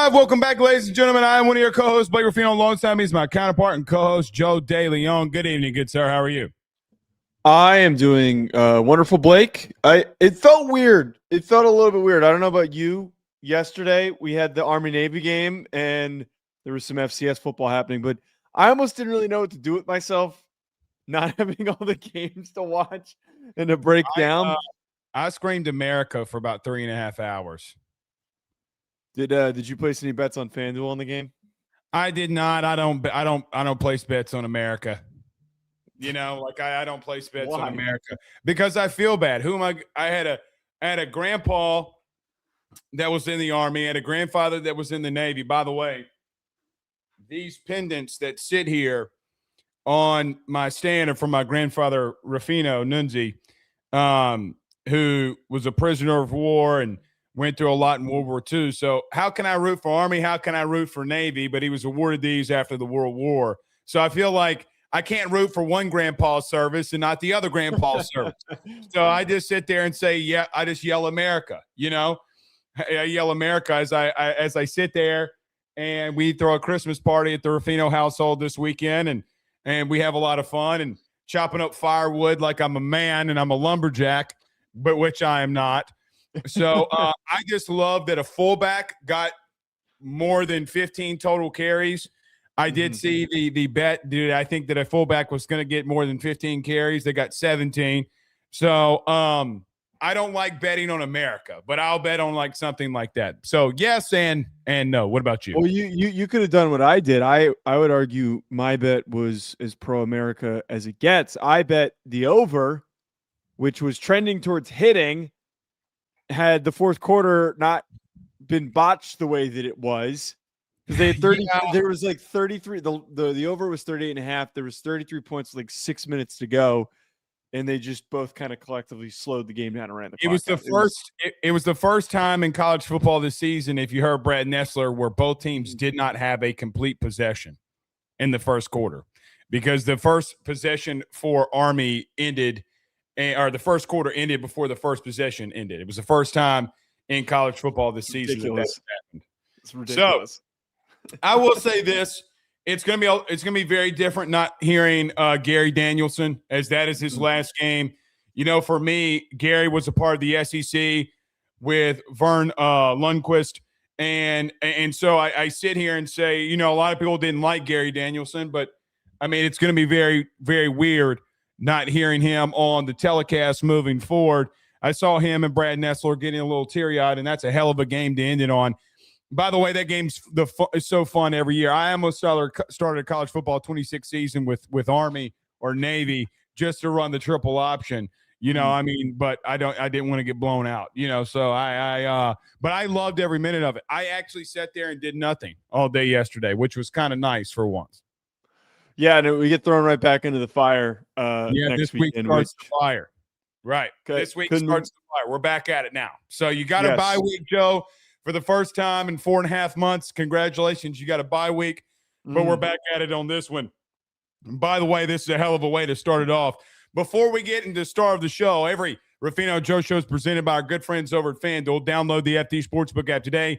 live. Welcome back, ladies and gentlemen. I am one of your co-hosts, Blake Ruffino. Alongside me is my counterpart and co-host, Joe DeLeone. Good evening, good sir. How are you? I am doing wonderful, Blake. It felt weird. It felt a little bit weird. I don't know about you. Yesterday, we had the Army-Navy game, and there was some FCS football happening, but I almost didn't really know what to do with myself, not having all the games to watch and to break down. I screamed America for about 3.5 hours. Did you place any bets on FanDuel on the game? I did not. I don't place bets on America. You know, like I don't place bets on America because I feel bad. Who am I? I had a grandpa that was in the Army. I had a grandfather that was in the Navy. By the way, these pendants that sit here on my stand are from my grandfather Ruffino Nunzi, who was a prisoner of war and went through a lot in World War II. So how can I root for Army? How can I root for Navy? But he was awarded these after the World War. So I feel like I can't root for one grandpa's service and not the other grandpa's service. So I just sit there and say, yeah, I just yell America, you know. I yell America as I sit there, and we throw a Christmas party at the Ruffino household this weekend, and we have a lot of fun and chopping up firewood like I'm a man and I'm a lumberjack, but which I am not. So I just love that a fullback got more than 15 total carries. I did see the bet, dude. I think that a fullback was going to get more than 15 carries. They got 17. So I don't like betting on America, but I'll bet on like something like that. So yes and no. What about you? Well, you could have done what I did. I would argue my bet was as pro-America as it gets. I bet the over, which was trending towards hitting, had the fourth quarter not been botched the way that it was. Because they had 30, there was like 33. The over was 38.5. There was 33 points, like 6 minutes to go, and they just both kind of collectively slowed the game down and ran the clock. It was the first time in college football this season, if you heard Brad Nessler, where both teams did not have a complete possession in the first quarter, because the first possession for Army ended, or the first quarter ended before the first possession ended. It was the first time in college football this season that happened. It's ridiculous. So, I will say this: it's gonna be very different not hearing Gary Danielson, as that is his last game. You know, for me, Gary was a part of the SEC with Vern Lundquist, and so I sit here and say, you know, a lot of people didn't like Gary Danielson, but I mean, it's going to be very, very weird not hearing him on the telecast moving forward. I saw him and Brad Nessler getting a little teary-eyed, and that's a hell of a game to end it on. By the way, that game's is so fun every year. I almost started a college football 26 season with Army or Navy just to run the triple option. You know, I mean, but I didn't want to get blown out. You know, so but I loved every minute of it. I actually sat there and did nothing all day yesterday, which was kind of nice for once. Yeah, and we get thrown right back into the fire. This week starts the fire. Right. This week starts the fire. We're back at it now. So you got a bye week, Joe. For the first time in 4.5 months, congratulations. You got a bye week, but we're back at it on this one. And by the way, this is a hell of a way to start it off. Before we get into the star of the show, every Ruffino Joe show is presented by our good friends over at FanDuel. Download the FD Sportsbook app today.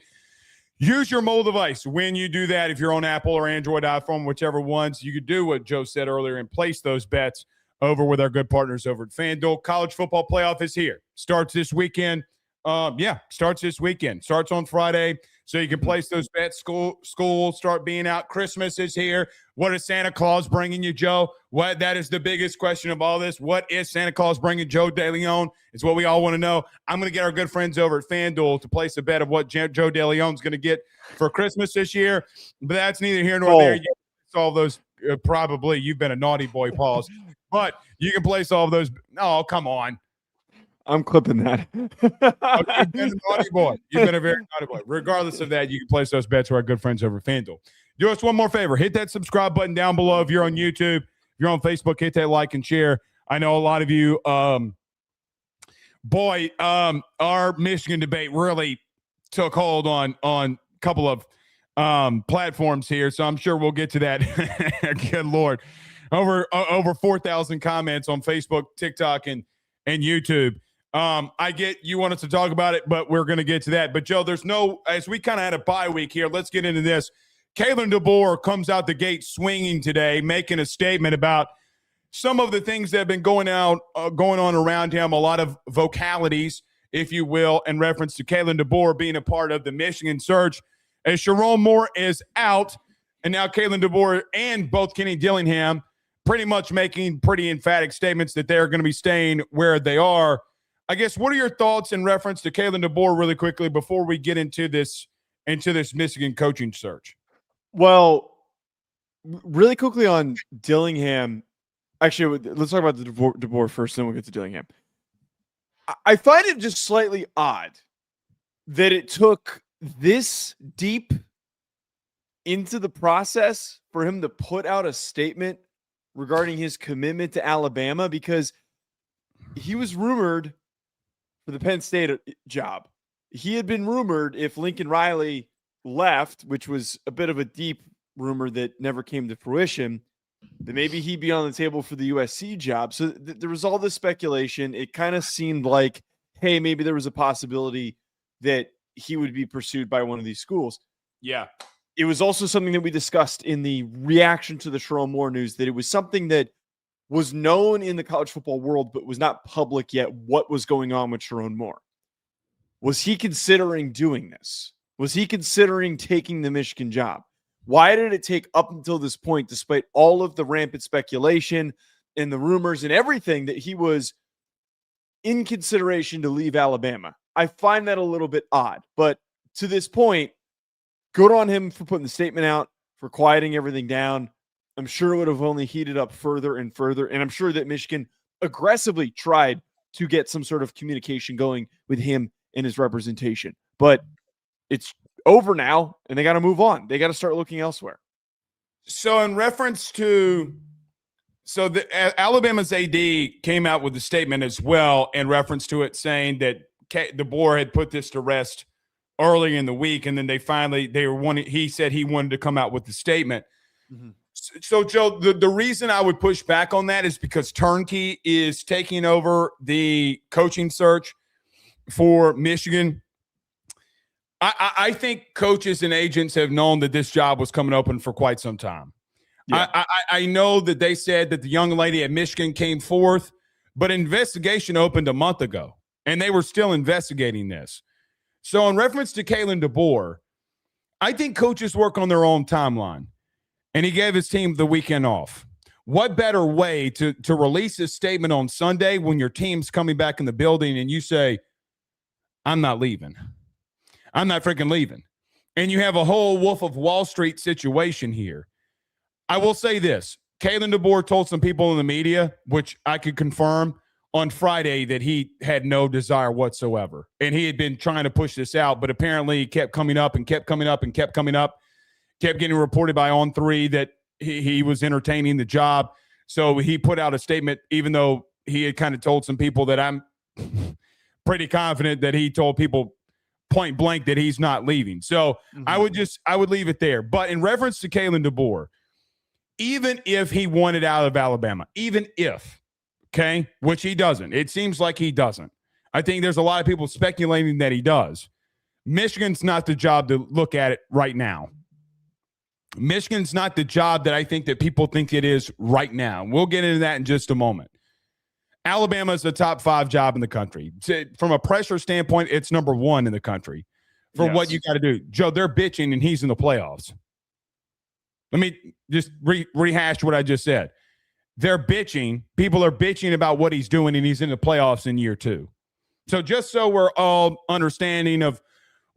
Use your mobile device. When you do that, if you're on Apple or Android iPhone, whichever ones, you could do what Joe said earlier and place those bets over with our good partners over at FanDuel. College football playoff is here. Starts this weekend. Starts this weekend. Starts on Friday, so you can place those bets. School will start being out. Christmas is here. What is Santa Claus bringing you, Joe? That is the biggest question of all this. What is Santa Claus bringing Joe DeLeone? It's what we all want to know. I'm going to get our good friends over at FanDuel to place a bet of what Joe DeLeone's going to get for Christmas this year, but that's neither here nor there. You can place all those probably. You've been a naughty boy, Pauls, but you can place all of those. Oh, come on. I'm clipping that. Okay, you've been a naughty boy. You've been a very naughty boy. Regardless of that, you can place those bets to our good friends over at FanDuel. Do us one more favor. Hit that subscribe button down below if you're on YouTube. If you're on Facebook, hit that like and share. I know a lot of you, our Michigan debate really took hold on a couple of platforms here, so I'm sure we'll get to that. Good Lord. Over 4,000 comments on Facebook, TikTok, and YouTube. I get you want us to talk about it, but we're going to get to that. But, Joe, as we kind of had a bye week here, let's get into this. Kalen DeBoer comes out the gate swinging today, making a statement about some of the things that have been going on around him, a lot of vocalities, if you will, in reference to Kalen DeBoer being a part of the Michigan search. As Sharon Moore is out, and now Kalen DeBoer and both Kenny Dillingham pretty much making pretty emphatic statements that they're going to be staying where they are. I guess, what are your thoughts in reference to Kalen DeBoer really quickly before we get into this Michigan coaching search? Well, really quickly on Dillingham. Actually, let's talk about the DeBoer first, then we'll get to Dillingham. I find it just slightly odd that it took this deep into the process for him to put out a statement regarding his commitment to Alabama, because he was rumored for the Penn State job. He had been rumored if Lincoln Riley left, which was a bit of a deep rumor that never came to fruition, that maybe he'd be on the table for the USC job. So there was all this speculation. It kind of seemed like, hey, maybe there was a possibility that he would be pursued by one of these schools. Yeah. It was also something that we discussed in the reaction to the Sharon Moore news, that it was something that was known in the college football world, but was not public yet what was going on with Sharon Moore. Was he considering doing this? Was he considering taking the Michigan job? Why did it take up until this point, despite all of the rampant speculation and the rumors and everything, that he was in consideration to leave Alabama? I find that a little bit odd, but to this point, good on him for putting the statement out, for quieting everything down. I'm sure it would have only heated up further and further, and I'm sure that Michigan aggressively tried to get some sort of communication going with him and his representation. But it's over now, and they got to move on. They got to start looking elsewhere. So in reference to Alabama's AD came out with a statement as well in reference to it, saying that DeBoer had put this to rest early in the week, and then he said he wanted to come out with the statement. Mm-hmm. So, Joe, the reason I would push back on that is because Turnkey is taking over the coaching search for Michigan. I think coaches and agents have known that this job was coming open for quite some time. Yeah. I know that they said that the young lady at Michigan came forth, but investigation opened a month ago, and they were still investigating this. So in reference to Kalen DeBoer, I think coaches work on their own timeline. And he gave his team the weekend off. What better way to release a statement on Sunday when your team's coming back in the building and you say, I'm not leaving. I'm not freaking leaving. And you have a whole Wolf of Wall Street situation here. I will say this. Kalen DeBoer told some people in the media, which I could confirm, on Friday that he had no desire whatsoever. And he had been trying to push this out, but apparently he kept coming up and kept coming up and kept coming up. Kept getting reported by On3 that he was entertaining the job. So he put out a statement, even though he had kind of told some people that I'm pretty confident that he told people point blank that he's not leaving. So I would leave it there. But in reference to Kalen DeBoer, even if he wanted out of Alabama, even if, okay, which he doesn't, it seems like he doesn't. I think there's a lot of people speculating that he does. Michigan's not the job to look at it right now. Michigan's not the job that I think that people think it is right now. We'll get into that in just a moment. Alabama is the top 5 job in the country. From a pressure standpoint, it's number 1 in the country for what you got to do. Joe, they're bitching, and he's in the playoffs. Let me just rehash what I just said. They're bitching. People are bitching about what he's doing, and he's in the playoffs in year 2. So just so we're all understanding of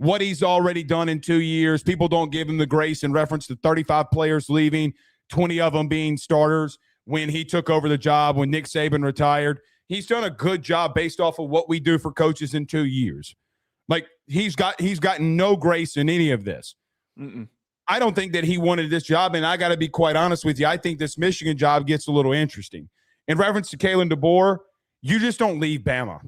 what he's already done in 2 years, people don't give him the grace in reference to 35 players leaving, 20 of them being starters when he took over the job, when Nick Saban retired. He's done a good job based off of what we do for coaches in 2 years. Like, he's gotten no grace in any of this. I don't think that he wanted this job, and I got to be quite honest with you. I think this Michigan job gets a little interesting. In reference to Kalen DeBoer, you just don't leave Bama.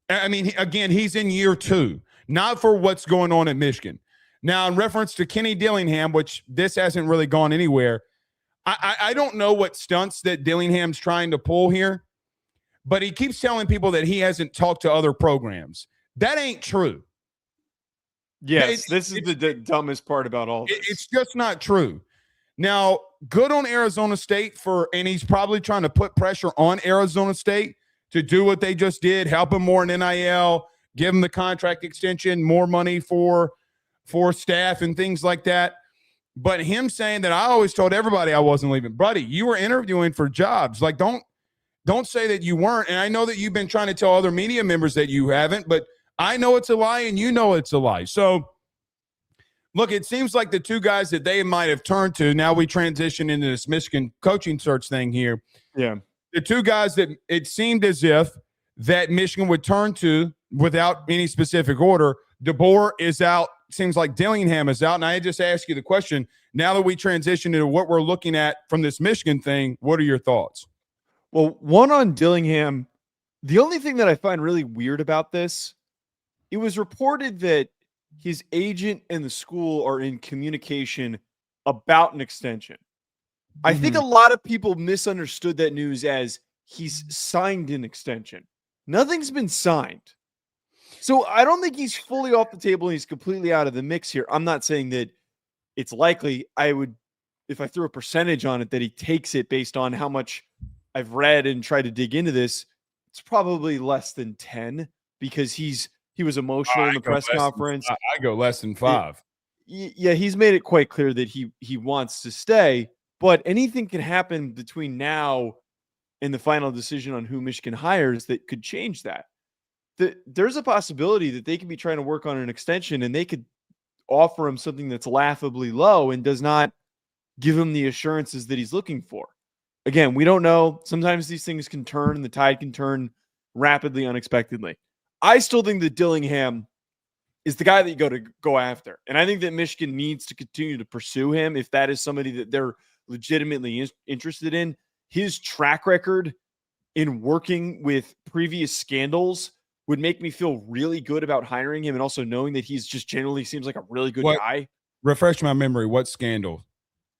I mean, again, he's in year 2. Not for what's going on at Michigan. Now, in reference to Kenny Dillingham, which this hasn't really gone anywhere, I don't know what stunts that Dillingham's trying to pull here, but he keeps telling people that he hasn't talked to other programs. That ain't true. Yes, this is the dumbest part about all this. It's just not true. Now, good on Arizona State and he's probably trying to put pressure on Arizona State to do what they just did, help him more in NIL, give him the contract extension, more money for staff and things like that. But him saying that I always told everybody I wasn't leaving. Buddy, you were interviewing for jobs. Like, don't say that you weren't. And I know that you've been trying to tell other media members that you haven't, but I know it's a lie and you know it's a lie. So, look, it seems like the two guys that they might have turned to, now we transition into this Michigan coaching search thing here. Yeah. The two guys that it seemed as if that Michigan would turn to without any specific order, DeBoer is out. Seems like Dillingham is out. And I just asked you the question, now that we transition into what we're looking at from this Michigan thing, what are your thoughts? Well, one on Dillingham, the only thing that I find really weird about this, it was reported that his agent and the school are in communication about an extension. I think a lot of people misunderstood that news as he's signed an extension. Nothing's been signed. So I don't think he's fully off the table and he's completely out of the mix here. I'm not saying that it's likely. I would, if I threw a percentage on it, that he takes it based on how much I've read and tried to dig into this. It's probably less than 10 because he was emotional in the press conference. I go less than 5. Yeah, he's made it quite clear that he wants to stay, but anything can happen between now and the final decision on who Michigan hires that could change that. There's a possibility that they could be trying to work on an extension and they could offer him something that's laughably low and does not give him the assurances that he's looking for. Again, we don't know. Sometimes these things can turn and the tide can turn rapidly, unexpectedly. I still think that Dillingham is the guy that you go after. And I think that Michigan needs to continue to pursue him if that is somebody that they're legitimately interested in. His track record in working with previous scandals would make me feel really good about hiring him and also knowing that he's just generally seems like a really good guy. Refresh my memory. What scandal?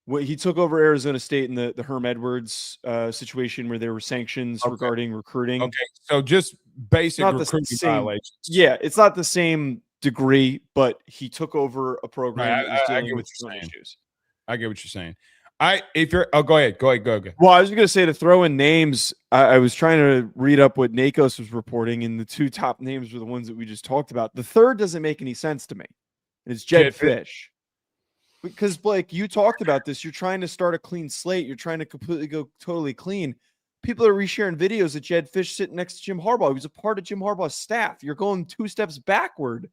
Well, he took over Arizona State in the Herm Edwards situation where there were sanctions regarding recruiting. Okay, so just basic recruiting violations. Yeah, it's not the same degree, but he took over a program that was dealing with some issues. I get what you're saying. Go ahead. Well, I was going to say to throw in names. I was trying to read up what Nakos was reporting, and the two top names were the ones that we just talked about. The third doesn't make any sense to me. It's Jedd Fisch. Because, Blake, you talked about this. You're trying to start a clean slate. You're trying to completely go totally clean. People are resharing videos of Jedd Fisch sitting next to Jim Harbaugh. He was a part of Jim Harbaugh's staff. You're going 2 steps backward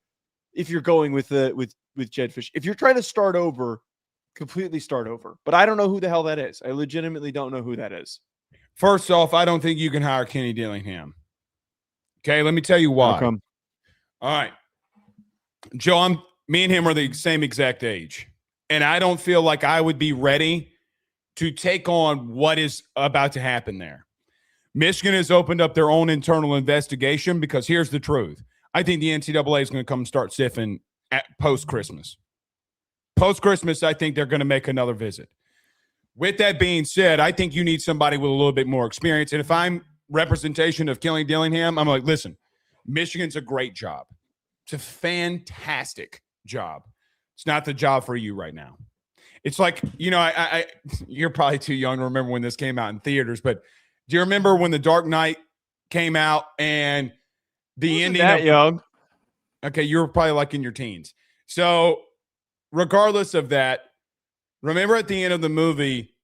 if you're going with Jedd Fisch. If you're trying to start over, completely start over. But I don't know who the hell that is. I legitimately don't know who that is. First off, I don't think you can hire Kenny Dillingham. Okay, let me tell you why. How come? All right. Joe, me and him are the same exact age. And I don't feel like I would be ready to take on what is about to happen there. Michigan has opened up their own internal investigation because here's the truth. I think the NCAA is going to come and start sifting at post-Christmas. Post-Christmas, I think they're going to make another visit. With that being said, I think you need somebody with a little bit more experience. And if I'm representation of Kenny Dillingham, I'm like, listen, Michigan's a great job. It's a fantastic job. It's not the job for you right now. It's like, you're probably too young to remember when this came out in theaters, but do you remember when The Dark Knight came out and the ending? That young. Okay, you were probably like in your teens. So regardless of that, remember at the end of the movie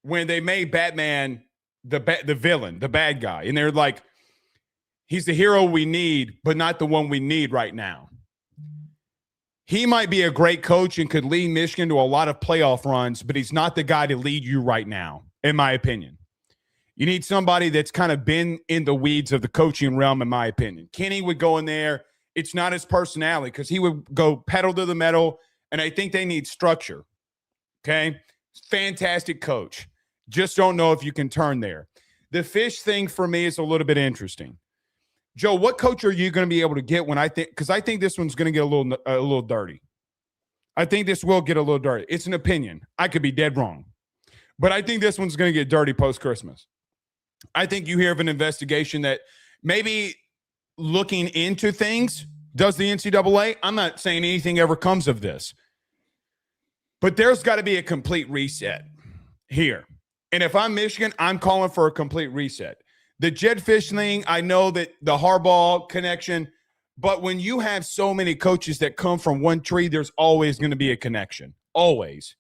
when they made Batman the villain, the bad guy, and they're like, he's the hero we need, but not the one we need right now. He might be a great coach and could lead Michigan to a lot of playoff runs, but he's not the guy to lead you right now, in my opinion. You need somebody that's kind of been in the weeds of the coaching realm, in my opinion. Kenny would go in there. It's not his personality because he would go pedal to the metal, and I think they need structure. Okay? Fantastic coach. Just don't know if you can turn there. The Fisch thing for me is a little bit interesting. Joe, what coach are you going to be able to get because I think this one's going to get a little dirty. I think this will get a little dirty. It's an opinion. I could be dead wrong. But I think this one's going to get dirty post-Christmas. I think you hear of an investigation that maybe looking into things does the NCAA. I'm not saying anything ever comes of this, but there's got to be a complete reset here. And if I'm Michigan, I'm calling for a complete reset. The Jedd Fisch thing, I know that the Harbaugh connection, but when you have so many coaches that come from one tree, there's always going to be a connection. Always.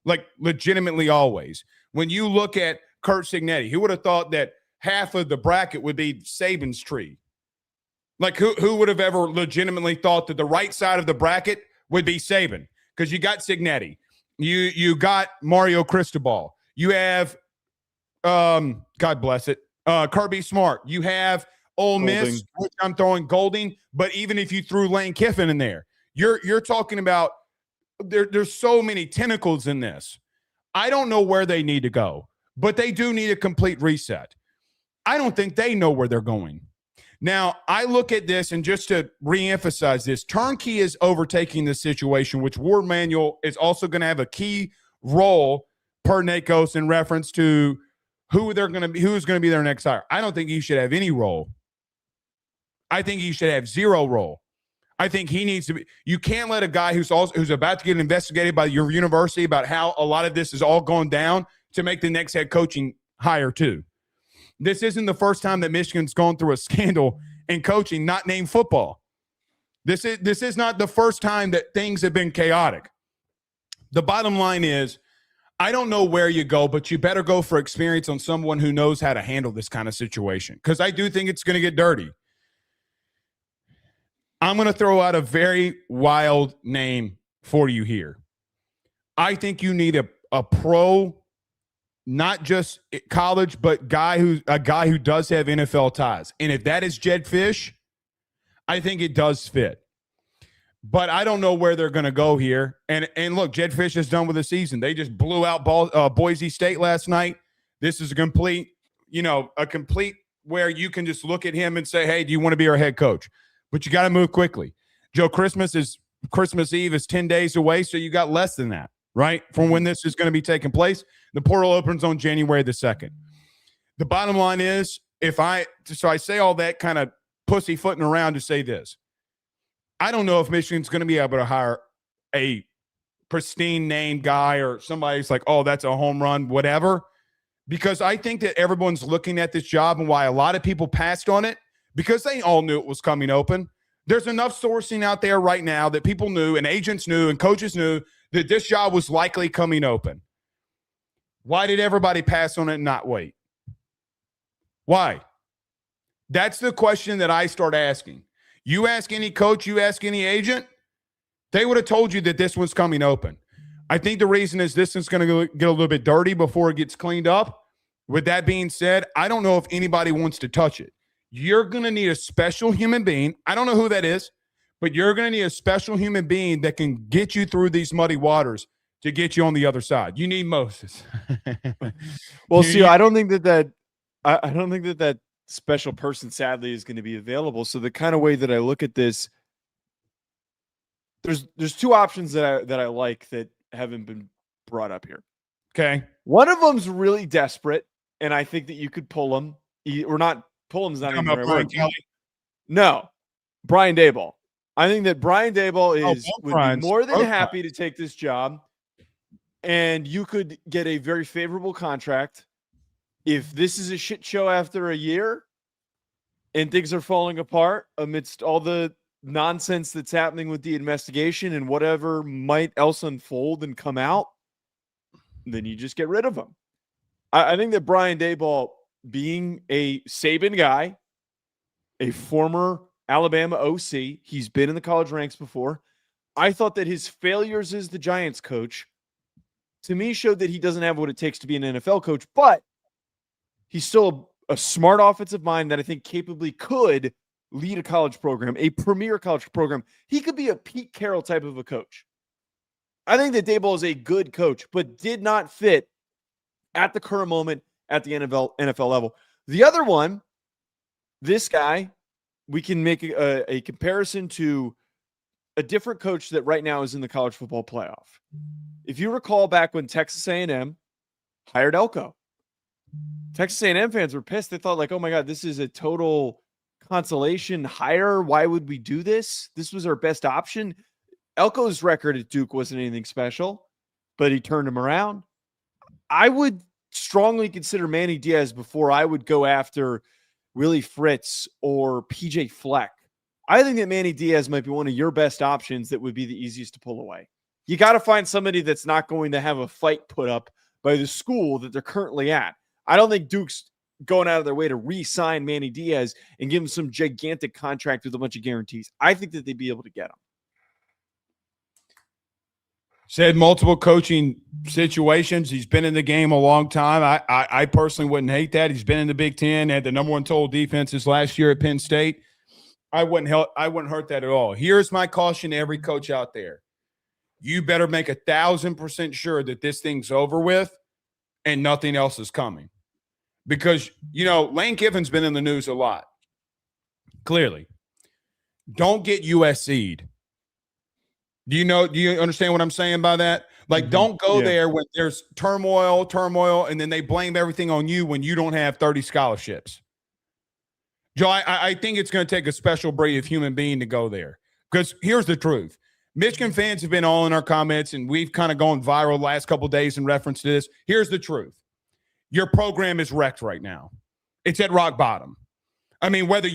Like legitimately always. When you look at Curt Cignetti, who would have thought that half of the bracket would be Saban's tree? Like who would have ever legitimately thought that the right side of the bracket would be Saban? Because you got Cignetti. You got Mario Cristobal. You have, God bless it, Kirby Smart. You have Ole Miss, which I'm throwing Golding. But even if you threw Lane Kiffin in there, you're talking about there's so many tentacles in this. I don't know where they need to go, but they do need a complete reset. I don't think they know where they're going. Now, I look at this, and just to reemphasize this, Turnkey is overtaking the situation, which Ward Manuel is also going to have a key role per Nakos in reference to who's going to be their next hire. I don't think he should have any role. I think he should have zero role. I think he needs to be. You can't let a guy who's about to get investigated by your university about how a lot of this is all going down to make the next head coaching hire too. This isn't the first time that Michigan's gone through a scandal in coaching, not named football. This is not the first time that things have been chaotic. The bottom line is, I don't know where you go, but you better go for experience on someone who knows how to handle this kind of situation, because I do think it's going to get dirty. I'm going to throw out a very wild name for you here. I think you need a pro, not just college, but a guy who does have NFL ties. And if that is Jedd Fisch, I think it does fit. But I don't know where they're going to go here. And look, Jedd Fisch is done with the season. They just blew out Boise State last night. This is a complete where you can just look at him and say, hey, do you want to be our head coach? But you got to move quickly. Joe, Christmas Eve is 10 days away, so you got less than that, right, from when this is going to be taking place. The portal opens on January the 2nd. The bottom line is, I say all that kind of pussyfooting around to say this. I don't know if Michigan's going to be able to hire a pristine name guy or somebody who's like, oh, that's a home run, whatever, because I think that everyone's looking at this job, and why a lot of people passed on it, because they all knew it was coming open. There's enough sourcing out there right now that people knew, and agents knew, and coaches knew that this job was likely coming open. Why did everybody pass on it and not wait? Why? That's the question that I start asking. You ask any coach, you ask any agent, they would have told you that this one's coming open. I think the reason is this is going to get a little bit dirty before it gets cleaned up. With that being said, I don't know if anybody wants to touch it. You're going to need a special human being. I don't know who that is, but you're going to need a special human being that can get you through these muddy waters to get you on the other side. You need Moses. Well, see, I don't think that special person, sadly, is going to be available. So the kind of way that I look at this, there's two options that I like that haven't been brought up here. Okay. One of them's really desperate, and I think that you could pull them. Or not, pull him's not even the right word. No, Brian Daboll. I think that Brian Daboll would be more than happy to take this job, and you could get a very favorable contract. If this is a shit show after a year and things are falling apart amidst all the nonsense that's happening with the investigation and whatever might else unfold and come out, then you just get rid of him. I think that Brian Daboll, being a Saban guy, a former Alabama OC, he's been in the college ranks before. I thought that his failures as the Giants coach, to me, showed that he doesn't have what it takes to be an NFL coach, but he's still a smart offensive mind that I think capably could lead a college program, a premier college program. He could be a Pete Carroll type of a coach. I think that Daboll is a good coach, but did not fit at the current moment at the NFL level. The other one, this guy, we can make a comparison to a different coach that right now is in the college football playoff. If you recall back when Texas A&M hired Elko, Texas A&M fans were pissed. They thought like, oh my God, this is a total consolation hire. Why would we do this? This was our best option. Elko's record at Duke wasn't anything special, but he turned him around. I would strongly consider Manny Diaz before I would go after Willie Fritz or PJ Fleck. I think that Manny Diaz might be one of your best options that would be the easiest to pull away. You got to find somebody that's not going to have a fight put up by the school that they're currently at. I don't think Duke's going out of their way to re-sign Manny Diaz and give him some gigantic contract with a bunch of guarantees. I think that they'd be able to get him. Said multiple coaching situations. He's been in the game a long time. I personally wouldn't hate that. He's been in the Big Ten, had the number one total defenses last year at Penn State. I wouldn't hurt that at all. Here's my caution to every coach out there. You better make 1,000% sure that this thing's over with and nothing else is coming. Because, Lane Kiffin's been in the news a lot. Clearly. Don't get USC'd. Do you understand what I'm saying by that? Like, don't go there when there's turmoil, and then they blame everything on you when you don't have 30 scholarships. Joe, I think it's going to take a special breed of human being to go there. Because here's the truth. Michigan fans have been all in our comments, and we've kind of gone viral the last couple of days in reference to this. Here's the truth. Your program is wrecked right now. It's at rock bottom. I mean, whether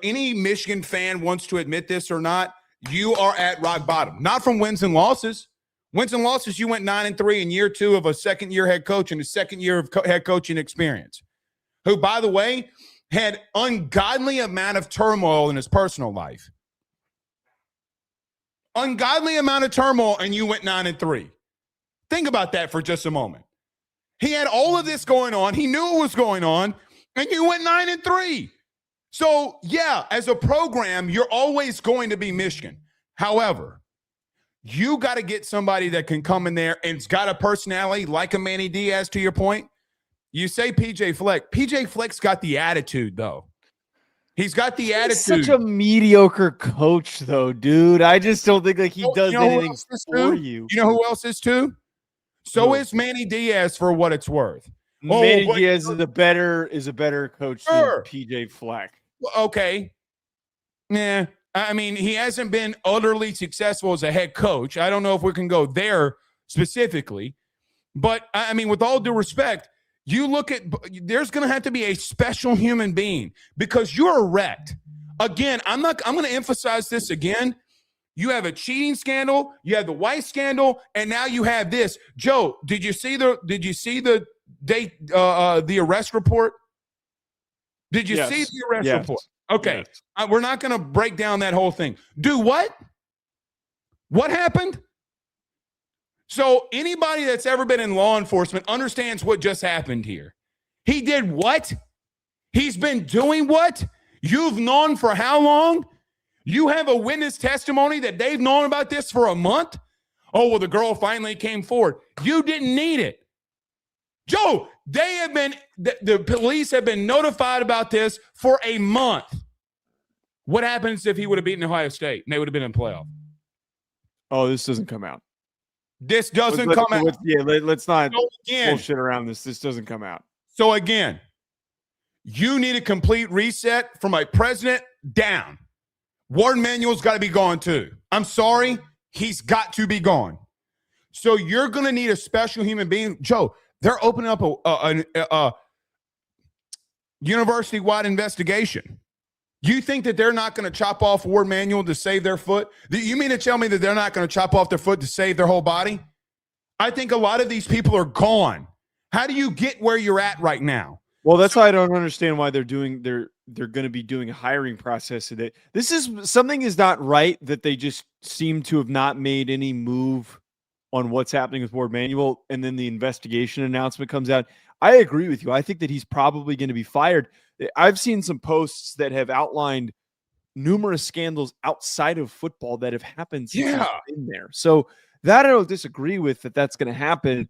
any Michigan fan wants to admit this or not, you are at rock bottom. Not from wins and losses. Wins and losses, you went 9-3 in year 2 of a second-year head coach and a second year of head coaching experience, who, by the way, had ungodly amount of turmoil in his personal life. Ungodly amount of turmoil, and you went 9-3. Think about that for just a moment. He had all of this going on. He knew it was going on, and you went 9-3. So, yeah, as a program, you're always going to be Michigan. However, you got to get somebody that can come in there and's got a personality like a Manny Diaz, to your point. You say PJ Fleck. PJ Fleck's got the attitude, though. He's got the attitude. He's such a mediocre coach, though, dude. I just don't think he does anything for you. You know who else is, too? So is Manny Diaz, for what it's worth. Manny Diaz is a better coach than PJ Fleck. Okay. Yeah. I mean, he hasn't been utterly successful as a head coach. I don't know if we can go there specifically. But, I mean, with all due respect, you look at – there's going to have to be a special human being because you're wrecked. Again, I'm going to emphasize this again. You have a cheating scandal, you have the wife scandal, and now you have this. Joe, did you see the arrest report? Did you see the arrest report? Okay. Yes. We're not going to break down that whole thing. Do what? What happened? So anybody that's ever been in law enforcement understands what just happened here. He did what? He's been doing what? You've known for how long? You have a witness testimony that they've known about this for a month? Oh, well, the girl finally came forward. You didn't need it. Joe, the police have been notified about this for a month. What happens if he would have beaten Ohio State and they would have been in playoff? Oh, this doesn't come out. This doesn't come out. Let's not bullshit around this. This doesn't come out. So again, you need a complete reset from a president down. Warren Manuel's got to be gone too. I'm sorry. He's got to be gone. So you're going to need a special human being. Joe, they're opening up a university-wide investigation. You think that they're not going to chop off Warren Manuel to save their foot? You mean to tell me that they're not going to chop off their foot to save their whole body? I think a lot of these people are gone. How do you get where you're at right now? Well, that's why I don't understand why they're going to be doing a hiring process today. Something is not right that they just seem to have not made any move on what's happening with Warren Manuel, and then the investigation announcement comes out. I agree with you. I think that he's probably going to be fired. I've seen some posts that have outlined numerous scandals outside of football that have happened since he's been there. So that I don't disagree with that's going to happen.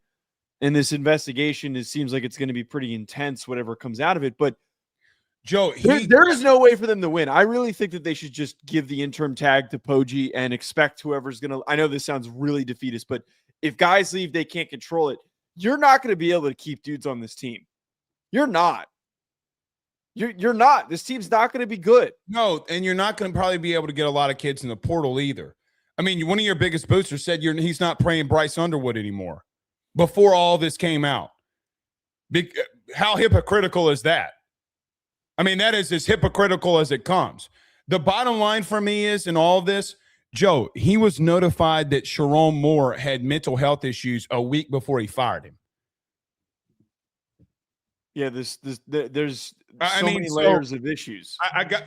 And this investigation, it seems like it's going to be pretty intense, whatever comes out of it. But Joe, there is no way for them to win. I really think that they should just give the interim tag to Poggi and expect whoever's going to – I know this sounds really defeatist, but if guys leave, they can't control it. You're not going to be able to keep dudes on this team. You're not. You're not. This team's not going to be good. No, and you're not going to probably be able to get a lot of kids in the portal either. I mean, one of your biggest boosters said he's not playing Bryce Underwood anymore before all this came out. How hypocritical is that? I mean, that is as hypocritical as it comes. The bottom line for me is in all of this, Joe, he was notified that Sharon Moore had mental health issues a week before he fired him. Yeah, there's many layers of issues.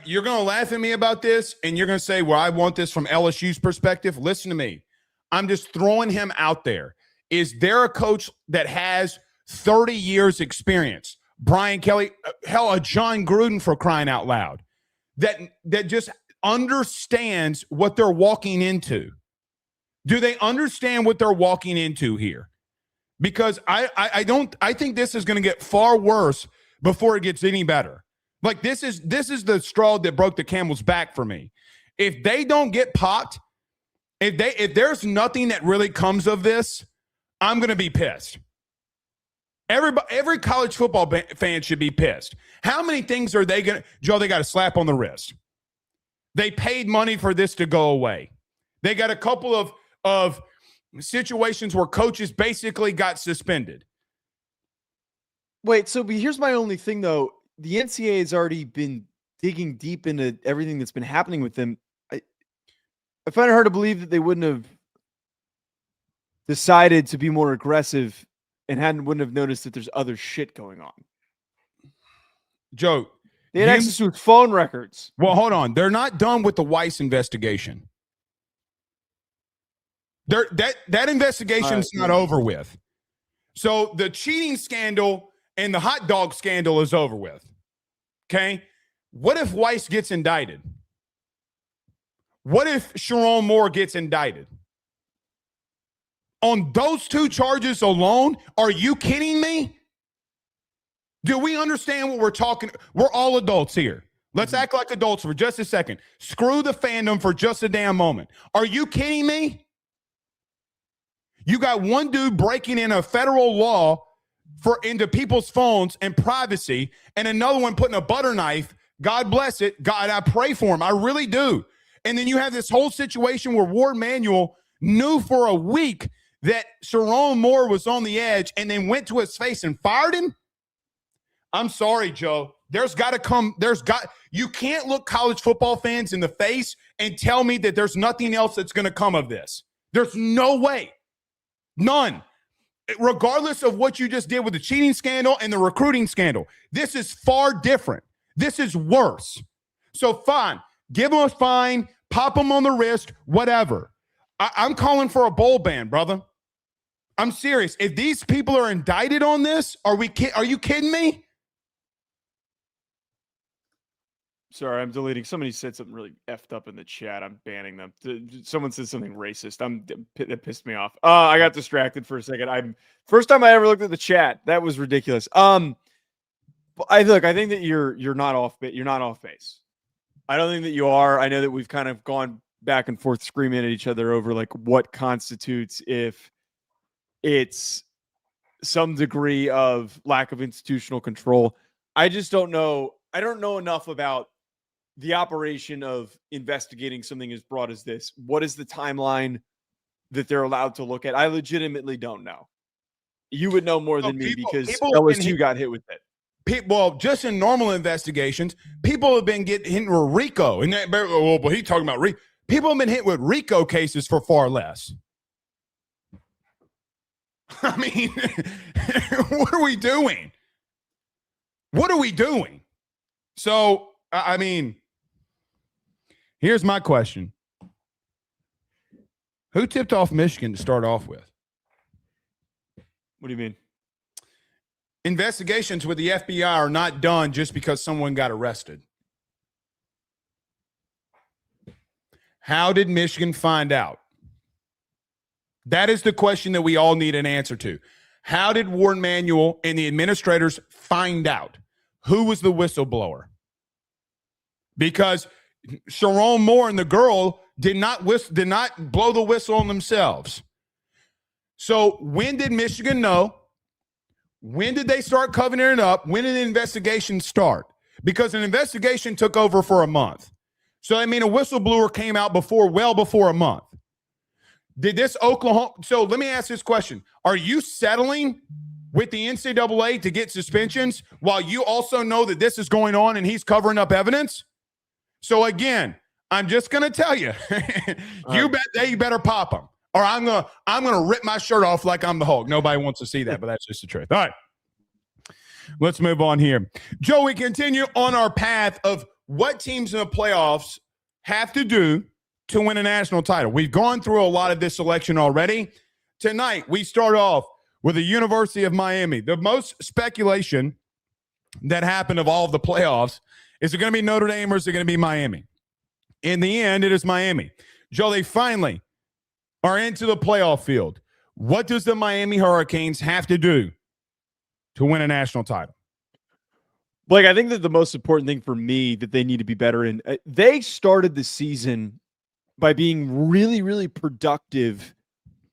You're going to laugh at me about this, and you're going to say, well, I want this from LSU's perspective. Listen to me. I'm just throwing him out there. Is there a coach that has 30 years experience? Brian Kelly, hell, a John Gruden, for crying out loud, that just understands what they're walking into. Do they understand what they're walking into here? Because I think this is going to get far worse before it gets any better. Like this is the straw that broke the camel's back for me. If they don't get popped, if there's nothing that really comes of this, I'm going to be pissed. Every college football fan should be pissed. How many things are they going to, Joe, they got a slap on the wrist. They paid money for this to go away. They got a couple of situations where coaches basically got suspended. Wait, so here's my only thing, though. The NCAA has already been digging deep into everything that's been happening with them. I find it hard to believe that they wouldn't have decided to be more aggressive and wouldn't have noticed that there's other shit going on. Joe, they had access to his phone records. Well, hold on. They're not done with the Weiss investigation. That investigation's not over with. So the cheating scandal and the hot dog scandal is over with. Okay? What if Weiss gets indicted? What if Sharon Moore gets indicted? On those two charges alone, are you kidding me? Do we understand what we're talking? We're all adults here. Let's act like adults for just a second. Screw the fandom for just a damn moment. Are you kidding me? You got one dude breaking in a federal law into people's phones and privacy, and another one putting a butter knife. God bless it. God, I pray for him. I really do. And then you have this whole situation where Ward Manuel knew for a week that Sharon Moore was on the edge and then went to his face and fired him. I'm sorry, Joe. You can't look college football fans in the face and tell me that there's nothing else that's going to come of this. There's no way. None. Regardless of what you just did with the cheating scandal and the recruiting scandal, this is far different. This is worse. So fine, give them a fine, pop them on the wrist, whatever. I'm calling for a bowl ban, brother. I'm serious. If these people are indicted on this, are you kidding me? Sorry, I'm deleting. Somebody said something really effed up in the chat. I'm banning them. Someone said something racist. That pissed me off. I got distracted for a second. First time I ever looked at the chat. That was ridiculous. I think that you're not off. You're not off base. I don't think that you are. I know that we've kind of gone back and forth screaming at each other over like what constitutes if it's some degree of lack of institutional control. I just don't know. I don't know enough about the operation of investigating something as broad as this. What is the timeline that they're allowed to look at? I legitimately don't know. You would know more than me because LSU got hit with it. Well, just in normal investigations, people have been getting hit with RICO. And but he's talking about RICO. People have been hit with RICO cases for far less. I mean, what are we doing? What are we doing? So, I mean, here's my question. Who tipped off Michigan to start off with? What do you mean? Investigations with the FBI are not done just because someone got arrested. How did Michigan find out? That is the question that we all need an answer to. How did Ward Manuel and the administrators find out? Who was the whistleblower? Because Sharon Moore and the girl did not blow the whistle on themselves. So when did Michigan know? When did they start covering it up? When did the investigation start? Because an investigation took over for a month. So, I mean, a whistleblower came out well before a month. Did this Oklahoma – so let me ask this question. Are you settling with the NCAA to get suspensions while you also know that this is going on and he's covering up evidence? So, again, I'm just going to tell you, you better pop them. Or I'm gonna rip my shirt off like I'm the Hulk. Nobody wants to see that, but that's just the truth. All right. Let's move on here. Joe, we continue on our path of what teams in the playoffs have to do to win a national title. We've gone through a lot of this selection already. Tonight, we start off with the University of Miami. The most speculation that happened of all of the playoffs is it going to be Notre Dame or is it going to be Miami? In the end, it is Miami. Joe, they finally are into the playoff field. What does the Miami Hurricanes have to do to win a national title? Blake, I think that the most important thing for me that they need to be better in, they started the season by being really, really productive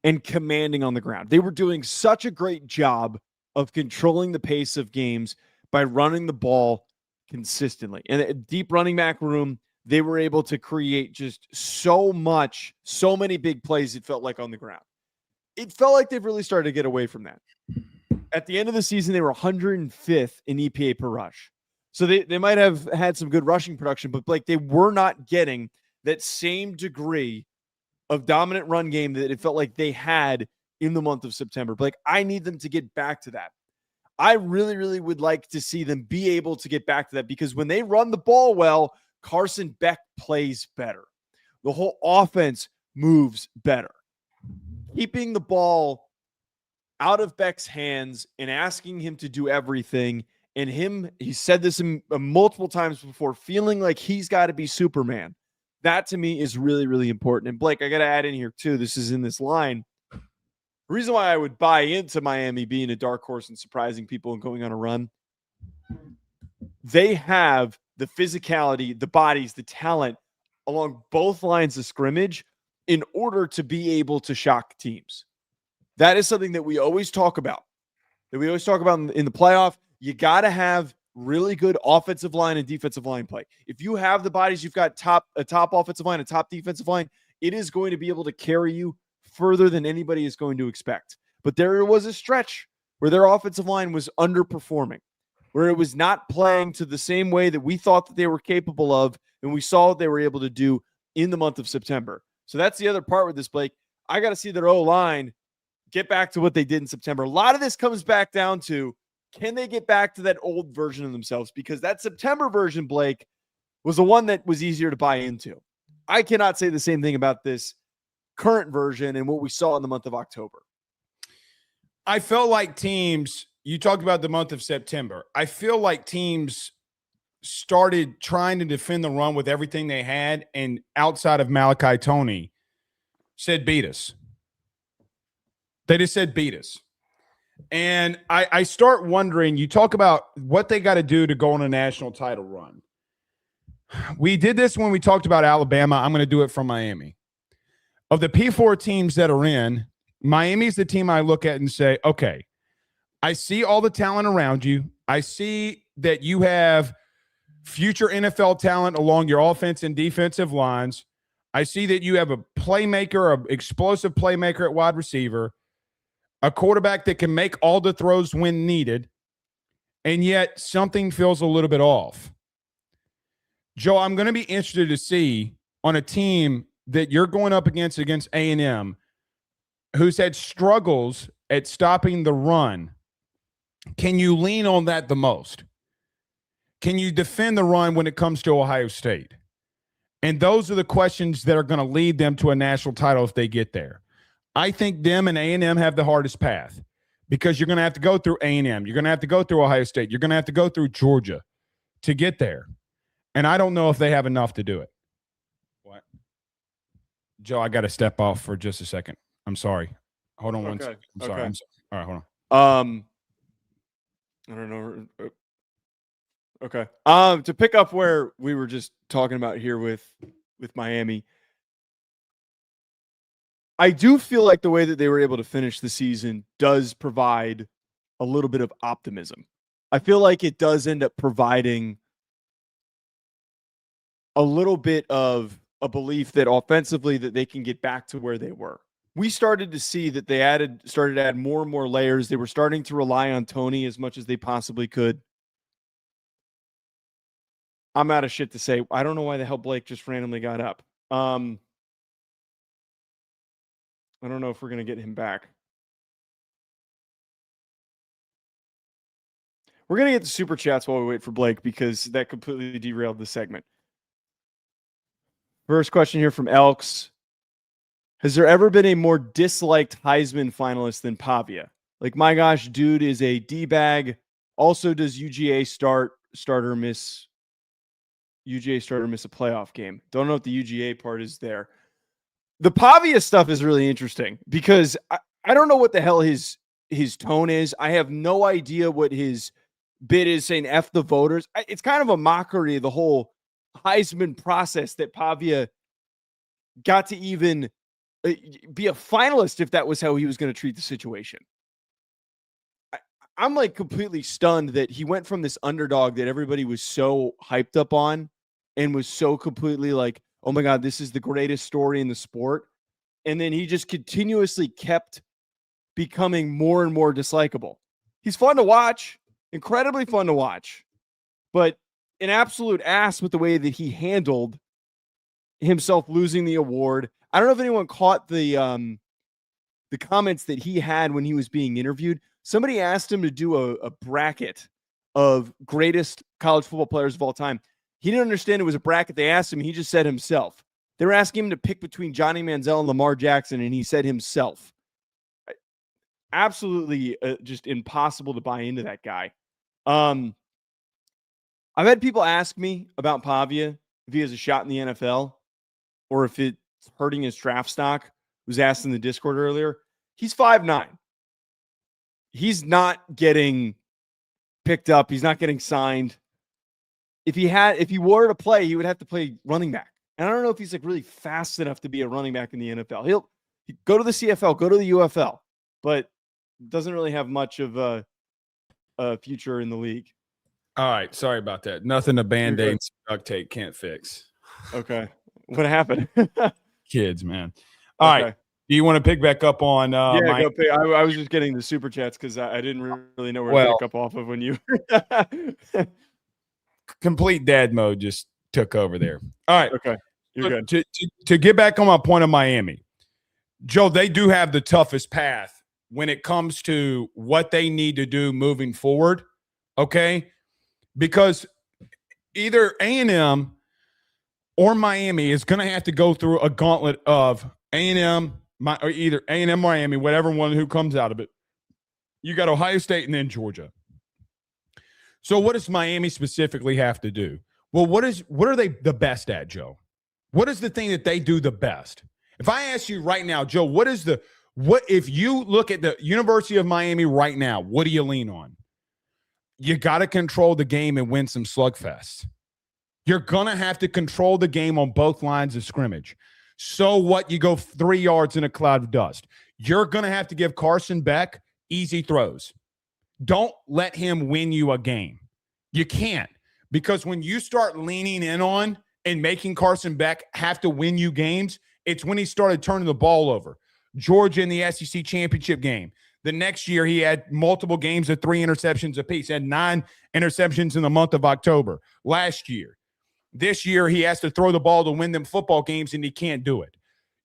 and commanding on the ground. They were doing such a great job of controlling the pace of games by running the ball consistently. And a deep running back room, they were able to create just so many big plays, it felt like, on the ground. It felt like they've really started to get away from that. At the end of the season, they were 105th in EPA per rush. So they might have had some good rushing production, but Blake, they were not getting that same degree of dominant run game that it felt like they had in the month of September. Blake, I need them to get back to that. I really, really would like to see them be able to get back to that, because when they run the ball well, Carson Beck plays better. The whole offense moves better. Keeping the ball out of Beck's hands and asking him to do everything, and he said this multiple times before, feeling like he's got to be Superman. That to me is really, really important. And Blake, I got to add in here too, this is in this line. The reason why I would buy into Miami being a dark horse and surprising people and going on a run, they have the physicality, the bodies, the talent along both lines of scrimmage in order to be able to shock teams. That is something that we always talk about. In the playoff. You got to have really good offensive line and defensive line play. If you have the bodies, you've got a top offensive line, a top defensive line, it is going to be able to carry you further than anybody is going to expect. But there was a stretch where their offensive line was underperforming, where it was not playing to the same way that we thought that they were capable of, and we saw what they were able to do in the month of September. So that's the other part with this, Blake. I got to see their O-line get back to what they did in September. A lot of this comes back down to, can they get back to that old version of themselves? Because that September version, Blake, was the one that was easier to buy into. I cannot say the same thing about this current version and what we saw in the month of October. I felt like teams, you talked about the month of September. I feel like teams started trying to defend the run with everything they had, and outside of Malachi Toney, said beat us. They just said beat us. And I start wondering, you talk about what they got to do to go on a national title run. We did this when we talked about Alabama. I'm going to do it from Miami. Of the P4 teams that are in, Miami's the team I look at and say, okay, I see all the talent around you. I see that you have future NFL talent along your offense and defensive lines. I see that you have a playmaker, an explosive playmaker at wide receiver, a quarterback that can make all the throws when needed, and yet something feels a little bit off. Joe, I'm going to be interested to see on a team that you're going up against A&M, who's had struggles at stopping the run. Can you lean on that the most? Can you defend the run when it comes to Ohio State? And those are the questions that are going to lead them to a national title if they get there. I think them and A&M have the hardest path, because you're going to have to go through A&M. You're going to have to go through Ohio State. You're going to have to go through Georgia to get there. And I don't know if they have enough to do it. What? Joe, I got to step off for just a second. I'm sorry. Hold on one second. I'm sorry. All right, hold on. I don't know. Okay. To pick up where we were just talking about here with Miami, I do feel like the way that they were able to finish the season does provide a little bit of optimism. I feel like it does end up providing a little bit of a belief that offensively that they can get back to where they were. We started to see that they started to add more and more layers. They were starting to rely on Tony as much as they possibly could. I'm out of shit to say. I don't know why the hell Blake just randomly got up. I don't know if we're going to get him back. We're going to get the super chats while we wait for Blake because that completely derailed the segment. First question here from Elks. Has there ever been a more disliked Heisman finalist than Pavia? Like, my gosh, dude is a D-bag. Also, does UGA starter miss a playoff game? Don't know if the UGA part is there. The Pavia stuff is really interesting because I don't know what the hell his tone is. I have no idea what his bid is saying F the voters. It's kind of a mockery of the whole Heisman process that Pavia got to even be a finalist if that was how he was going to treat the situation. I'm like completely stunned that he went from this underdog that everybody was so hyped up on and was so completely like, oh my God, this is the greatest story in the sport. And then he just continuously kept becoming more and more dislikable. He's fun to watch, incredibly fun to watch, but an absolute ass with the way that he handled himself losing the award. I don't know if anyone caught the comments that he had when he was being interviewed. Somebody asked him to do a bracket of greatest college football players of all time. He didn't understand it was a bracket. They asked him. He just said himself. They were asking him to pick between Johnny Manziel and Lamar Jackson, and he said himself. Absolutely just impossible to buy into that guy. I've had people ask me about Pavia, if he has a shot in the NFL or if it's hurting his draft stock. Was asked in the Discord earlier. He's 5'9". He's not getting picked up. He's not getting signed. If he were to play, he would have to play running back. And I don't know if he's like really fast enough to be a running back in the NFL. He'll go to the CFL, go to the UFL, but doesn't really have much of a future in the league. All right. Sorry about that. Nothing a Band-Aid and duct tape can't fix. Okay. What happened? Kids, man. All right. Do you want to pick back up on go pick. I was just getting the super chats because I didn't really know where to pick up off of when you complete dad mode just took over there. All right. Okay. You're good. To get back on my point of Miami, Joe, they do have the toughest path when it comes to what they need to do moving forward. Okay. Because either A&M or Miami is going to have to go through a gauntlet of A&M, or either A&M, Miami, whatever one who comes out of it. You got Ohio State and then Georgia. So what does Miami specifically have to do? Well, what are they the best at, Joe? What is the thing that they do the best? If I ask you right now, Joe, what if you look at the University of Miami right now, what do you lean on? You got to control the game and win some slugfests. You're going to have to control the game on both lines of scrimmage. So what? You go 3 yards in a cloud of dust. You're going to have to give Carson Beck easy throws. Don't let him win you a game. You can't. Because when you start leaning in on and making Carson Beck have to win you games, it's when he started turning the ball over. Georgia in the SEC championship game. The next year, he had multiple games of 3 interceptions apiece. He had 9 interceptions in the month of October last year. This year, he has to throw the ball to win them football games, and he can't do it.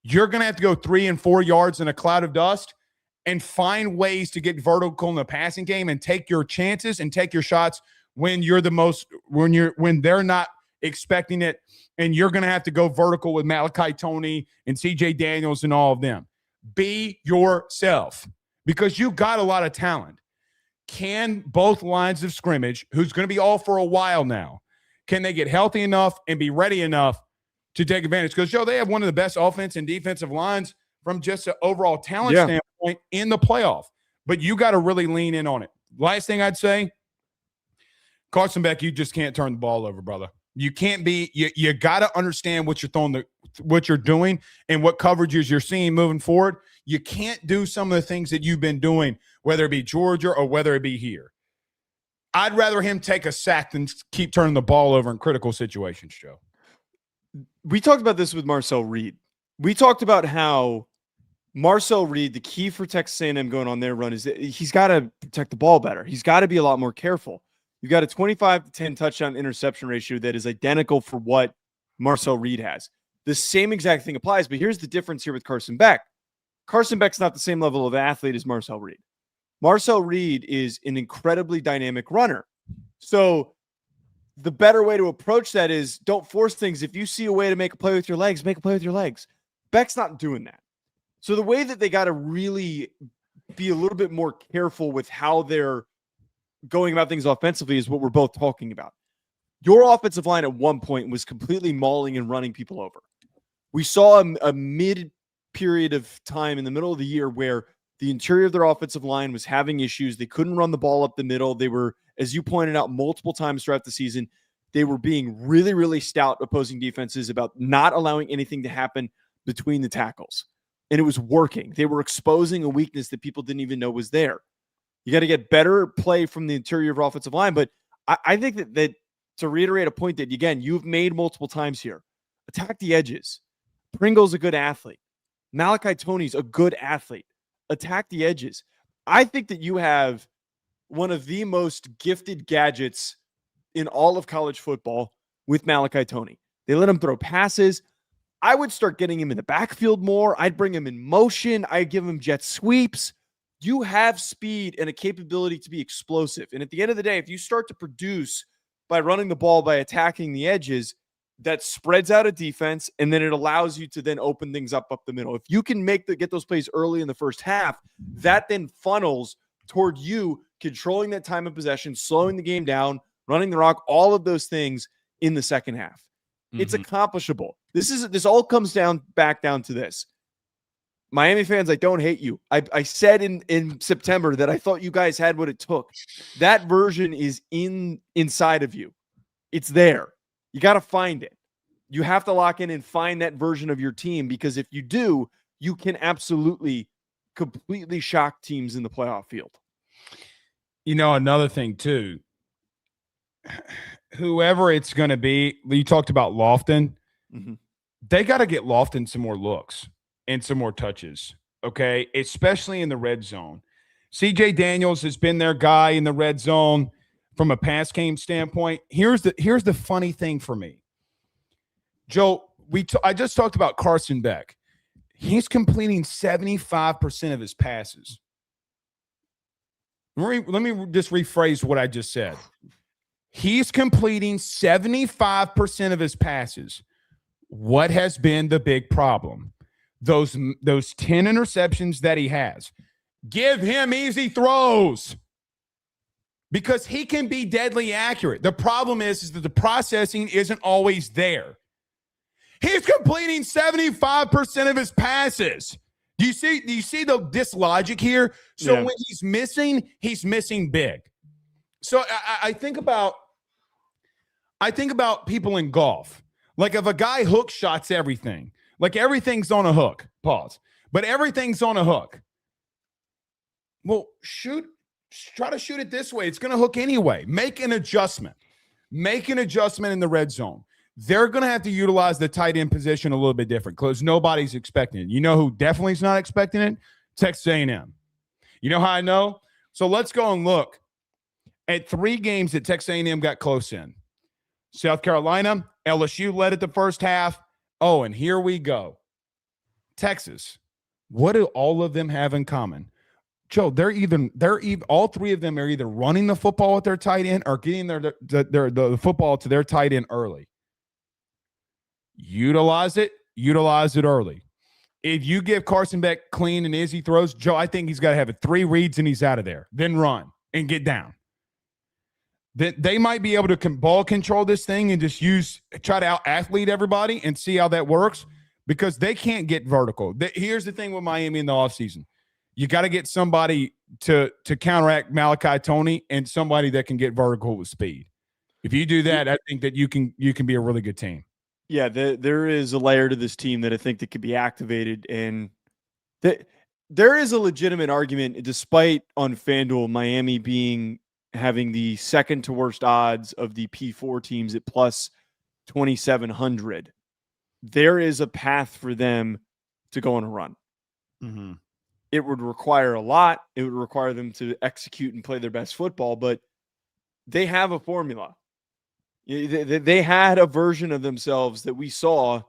You're going to have to go 3 and 4 yards in a cloud of dust and find ways to get vertical in the passing game and take your chances and take your shots when they're not expecting it. And you're going to have to go vertical with Malachi Toney and CJ Daniels and all of them. Be yourself. Because you got a lot of talent. Can both lines of scrimmage, who's going to be all for a while now, can they get healthy enough and be ready enough to take advantage? Because, Joe, they have one of the best offense and defensive lines from just an overall talent standpoint in the playoff. But you got to really lean in on it. Last thing I'd say, Carson Beck, you just can't turn the ball over, brother. You can't be – you got to understand what you're doing and what coverages you're seeing moving forward. You can't do some of the things that you've been doing, whether it be Georgia or whether it be here. I'd rather him take a sack than keep turning the ball over in critical situations, Joe. We talked about this with Marcel Reed. We talked about how Marcel Reed, the key for Texas A&M going on their run is that he's got to protect the ball better. He's got to be a lot more careful. You've got a 25-10 touchdown interception ratio that is identical for what Marcel Reed has. The same exact thing applies, but here's the difference here with Carson Beck. Carson Beck's not the same level of athlete as Marcel Reed. Marcel Reed is an incredibly dynamic runner. So the better way to approach that is don't force things. If you see a way to make a play with your legs, make a play with your legs. Beck's not doing that. So the way that they got to really be a little bit more careful with how they're going about things offensively is what we're both talking about. Your offensive line at one point was completely mauling and running people over. We saw a mid-period of time in the middle of the year where the interior of their offensive line was having issues. They couldn't run the ball up the middle. They were, as you pointed out multiple times throughout the season, they were being really, really stout opposing defenses about not allowing anything to happen between the tackles. And it was working. They were exposing a weakness that people didn't even know was there. You got to get better play from the interior of offensive line. But I think that to reiterate a point that, again, you've made multiple times here, attack the edges. Pringle's a good athlete. Malachi Toney's a good athlete. Attack the edges. I think that you have one of the most gifted gadgets in all of college football with Malachi Toney. They let him throw passes. I would start getting him in the backfield more. I'd bring him in motion. I'd give him jet sweeps. You have speed and a capability to be explosive. And at the end of the day, if you start to produce by running the ball, by attacking the edges, that spreads out a defense, and then it allows you to then open things up the middle. If you can get those plays early in the first half, that then funnels toward you controlling that time of possession, slowing the game down, running the rock, all of those things in the second half. It's accomplishable. This all comes back down to this. Miami fans, I don't hate you. I said in September that I thought you guys had what it took. That version is inside of you. It's there. You got to find it. You have to lock in and find that version of your team, because if you do, you can absolutely completely shock teams in the playoff field. You know, another thing too, whoever it's going to be, you talked about Lofton. They got to get Lofton some more looks and some more touches, okay? Especially in the red zone. CJ Daniels has been their guy in the red zone from a pass game standpoint. Here's the funny thing for me. Joe, I just talked about Carson Beck. He's completing 75% of his passes. Let me just rephrase what I just said. He's completing 75% of his passes. What has been the big problem? Those 10 interceptions that he has. Give him easy throws, because he can be deadly accurate. The problem is that the processing isn't always there. He's completing 75% of his passes. Do you see the dislogic here? So when he's missing big. So I think about people in golf. Like if a guy hook shots everything, like everything's on a hook, pause, but everything's on a hook. Well, try to shoot it this way. It's going to hook anyway. Make an adjustment in the red zone. They're going to have to utilize the tight end position a little bit different because nobody's expecting it. You know who definitely is not expecting it? Texas A&M. You know how I know? So let's go and look at 3 games that Texas A&M got close in. South Carolina, LSU led it the first half. Oh, and here we go. Texas. What do all of them have in common? Joe, all 3 of them are either running the football with their tight end or getting the football to their tight end early. Utilize it early. If you give Carson Beck clean and easy throws, Joe, I think he's got to have 3 reads and he's out of there. Then run and get down. They might be able to ball control this thing and just try to out-athlete everybody and see how that works, because they can't get vertical. Here's the thing with Miami in the offseason. You got to get somebody to counteract Malachi Toney and somebody that can get vertical with speed. If you do that, I think that you can be a really good team. Yeah, there is a layer to this team that I think that could be activated, and there is a legitimate argument, despite on FanDuel, Miami having the second to worst odds of the P4 teams at plus 2,700. There is a path for them to go on a run. Mm-hmm. It would require a lot. It would require them to execute and play their best football, but they have a formula. They had a version of themselves that we saw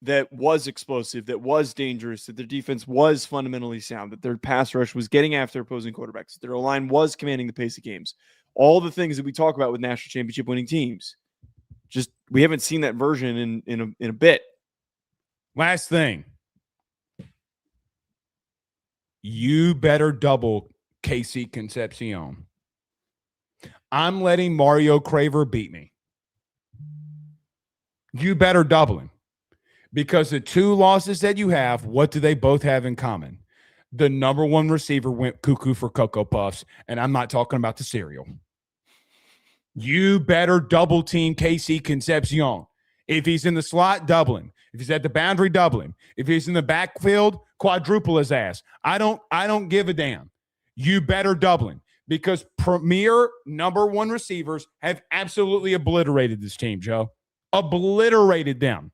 that was explosive, that was dangerous, that their defense was fundamentally sound, that their pass rush was getting after opposing quarterbacks, their O-line was commanding the pace of games. All the things that we talk about with national championship winning teams. Just we haven't seen that version in a bit. Last thing. You better double KC Concepcion. I'm letting Mario Craver beat me. You better double him. Because the two losses that you have, what do they both have in common? The number one receiver went cuckoo for Cocoa Puffs, and I'm not talking about the cereal. You better double team KC Concepcion. If he's in the slot, double him. If he's at the boundary, double him. If he's in the backfield, quadruple his ass. I don't give a damn. You better double him because premier number one receivers have absolutely obliterated this team, Joe. Obliterated them.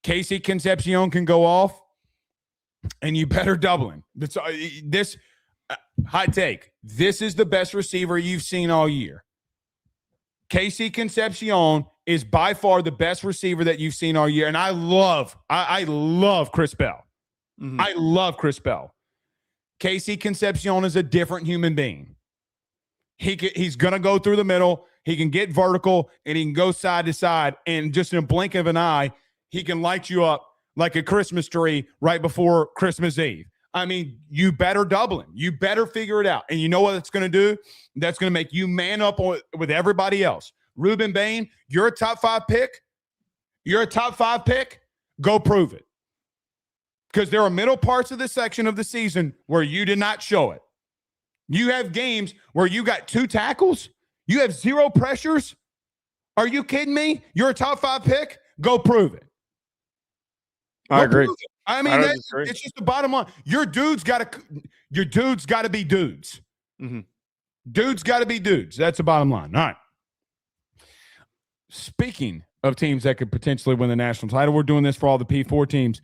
KC Concepcion can go off, and you better double him. This hot take. This is the best receiver you've seen all year. KC Concepcion is by far the best receiver that you've seen all year, and I love Chris Bell. Mm-hmm. I love Chris Bell. KC Concepcion is a different human being. He's going to go through the middle. He can get vertical, and he can go side to side, and just in a blink of an eye, he can light you up like a Christmas tree right before Christmas Eve. I mean, you better double him. You better figure it out. And you know what it's going to do? That's going to make you man up with everybody else. Ruben Bain, you're a top 5 pick. You're a top 5 pick. Go prove it. Because there are middle parts of the section of the season where you did not show it. You have games where you got 2 tackles. You have 0 pressures. Are you kidding me? You're a top 5 pick. Go prove it. I agree. I mean, it's just the bottom line. Your dudes got to be dudes. Mm-hmm. Dudes got to be dudes. That's the bottom line. All right. Speaking of teams that could potentially win the national title, we're doing this for all the P4 teams.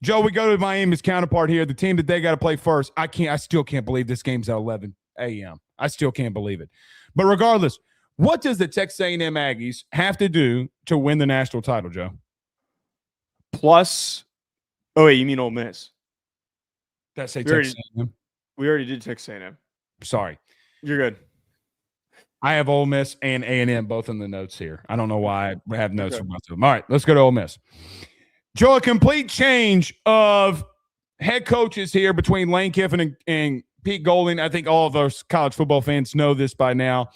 Joe, we go to Miami's counterpart here, the team that they got to play first. I still can't believe this game's at 11 a.m. I still can't believe it. But regardless, what does the Texas A&M Aggies have to do to win the national title, Joe? Plus, oh, wait, you mean Ole Miss? That's Texas A&M. We already did Texas A&M. Sorry. You're good. I have Ole Miss and A&M both in the notes here. I don't know why I have notes for both of them. All right, let's go to Ole Miss. Joe, a complete change of head coaches here between Lane Kiffin and Pete Golding. I think all of those college football fans know this by now.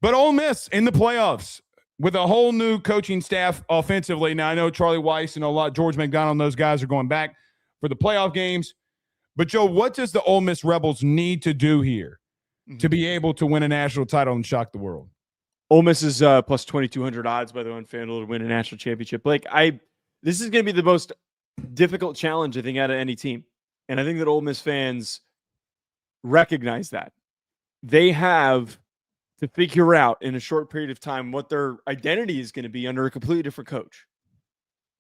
But Ole Miss in the playoffs with a whole new coaching staff offensively. Now, I know Charlie Weiss and George McDonald and those guys are going back for the playoff games. But, Joe, what does the Ole Miss Rebels need to do here to be able to win a national title and shock the world? Ole Miss is plus 2,200 odds, by the way, on FanDuel to win a national championship. This is going to be the most difficult challenge, I think, out of any team. And I think that Ole Miss fans recognize that. They have to figure out in a short period of time what their identity is going to be under a completely different coach.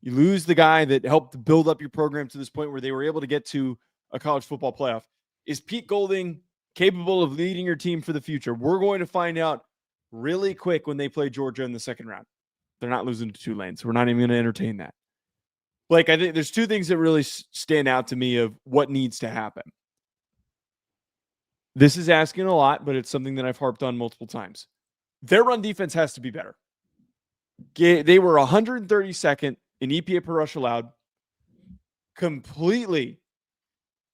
You lose the guy that helped build up your program to this point where they were able to get to a college football playoff. Is Pete Golding capable of leading your team for the future? We're going to find out really quick when they play Georgia in the second round. They're not losing to Tulane, so we're not even going to entertain that. I think there's 2 things that really stand out to me of what needs to happen. This is asking a lot, but it's something that I've harped on multiple times. Their run defense has to be better. They were 132nd in EPA per rush allowed, completely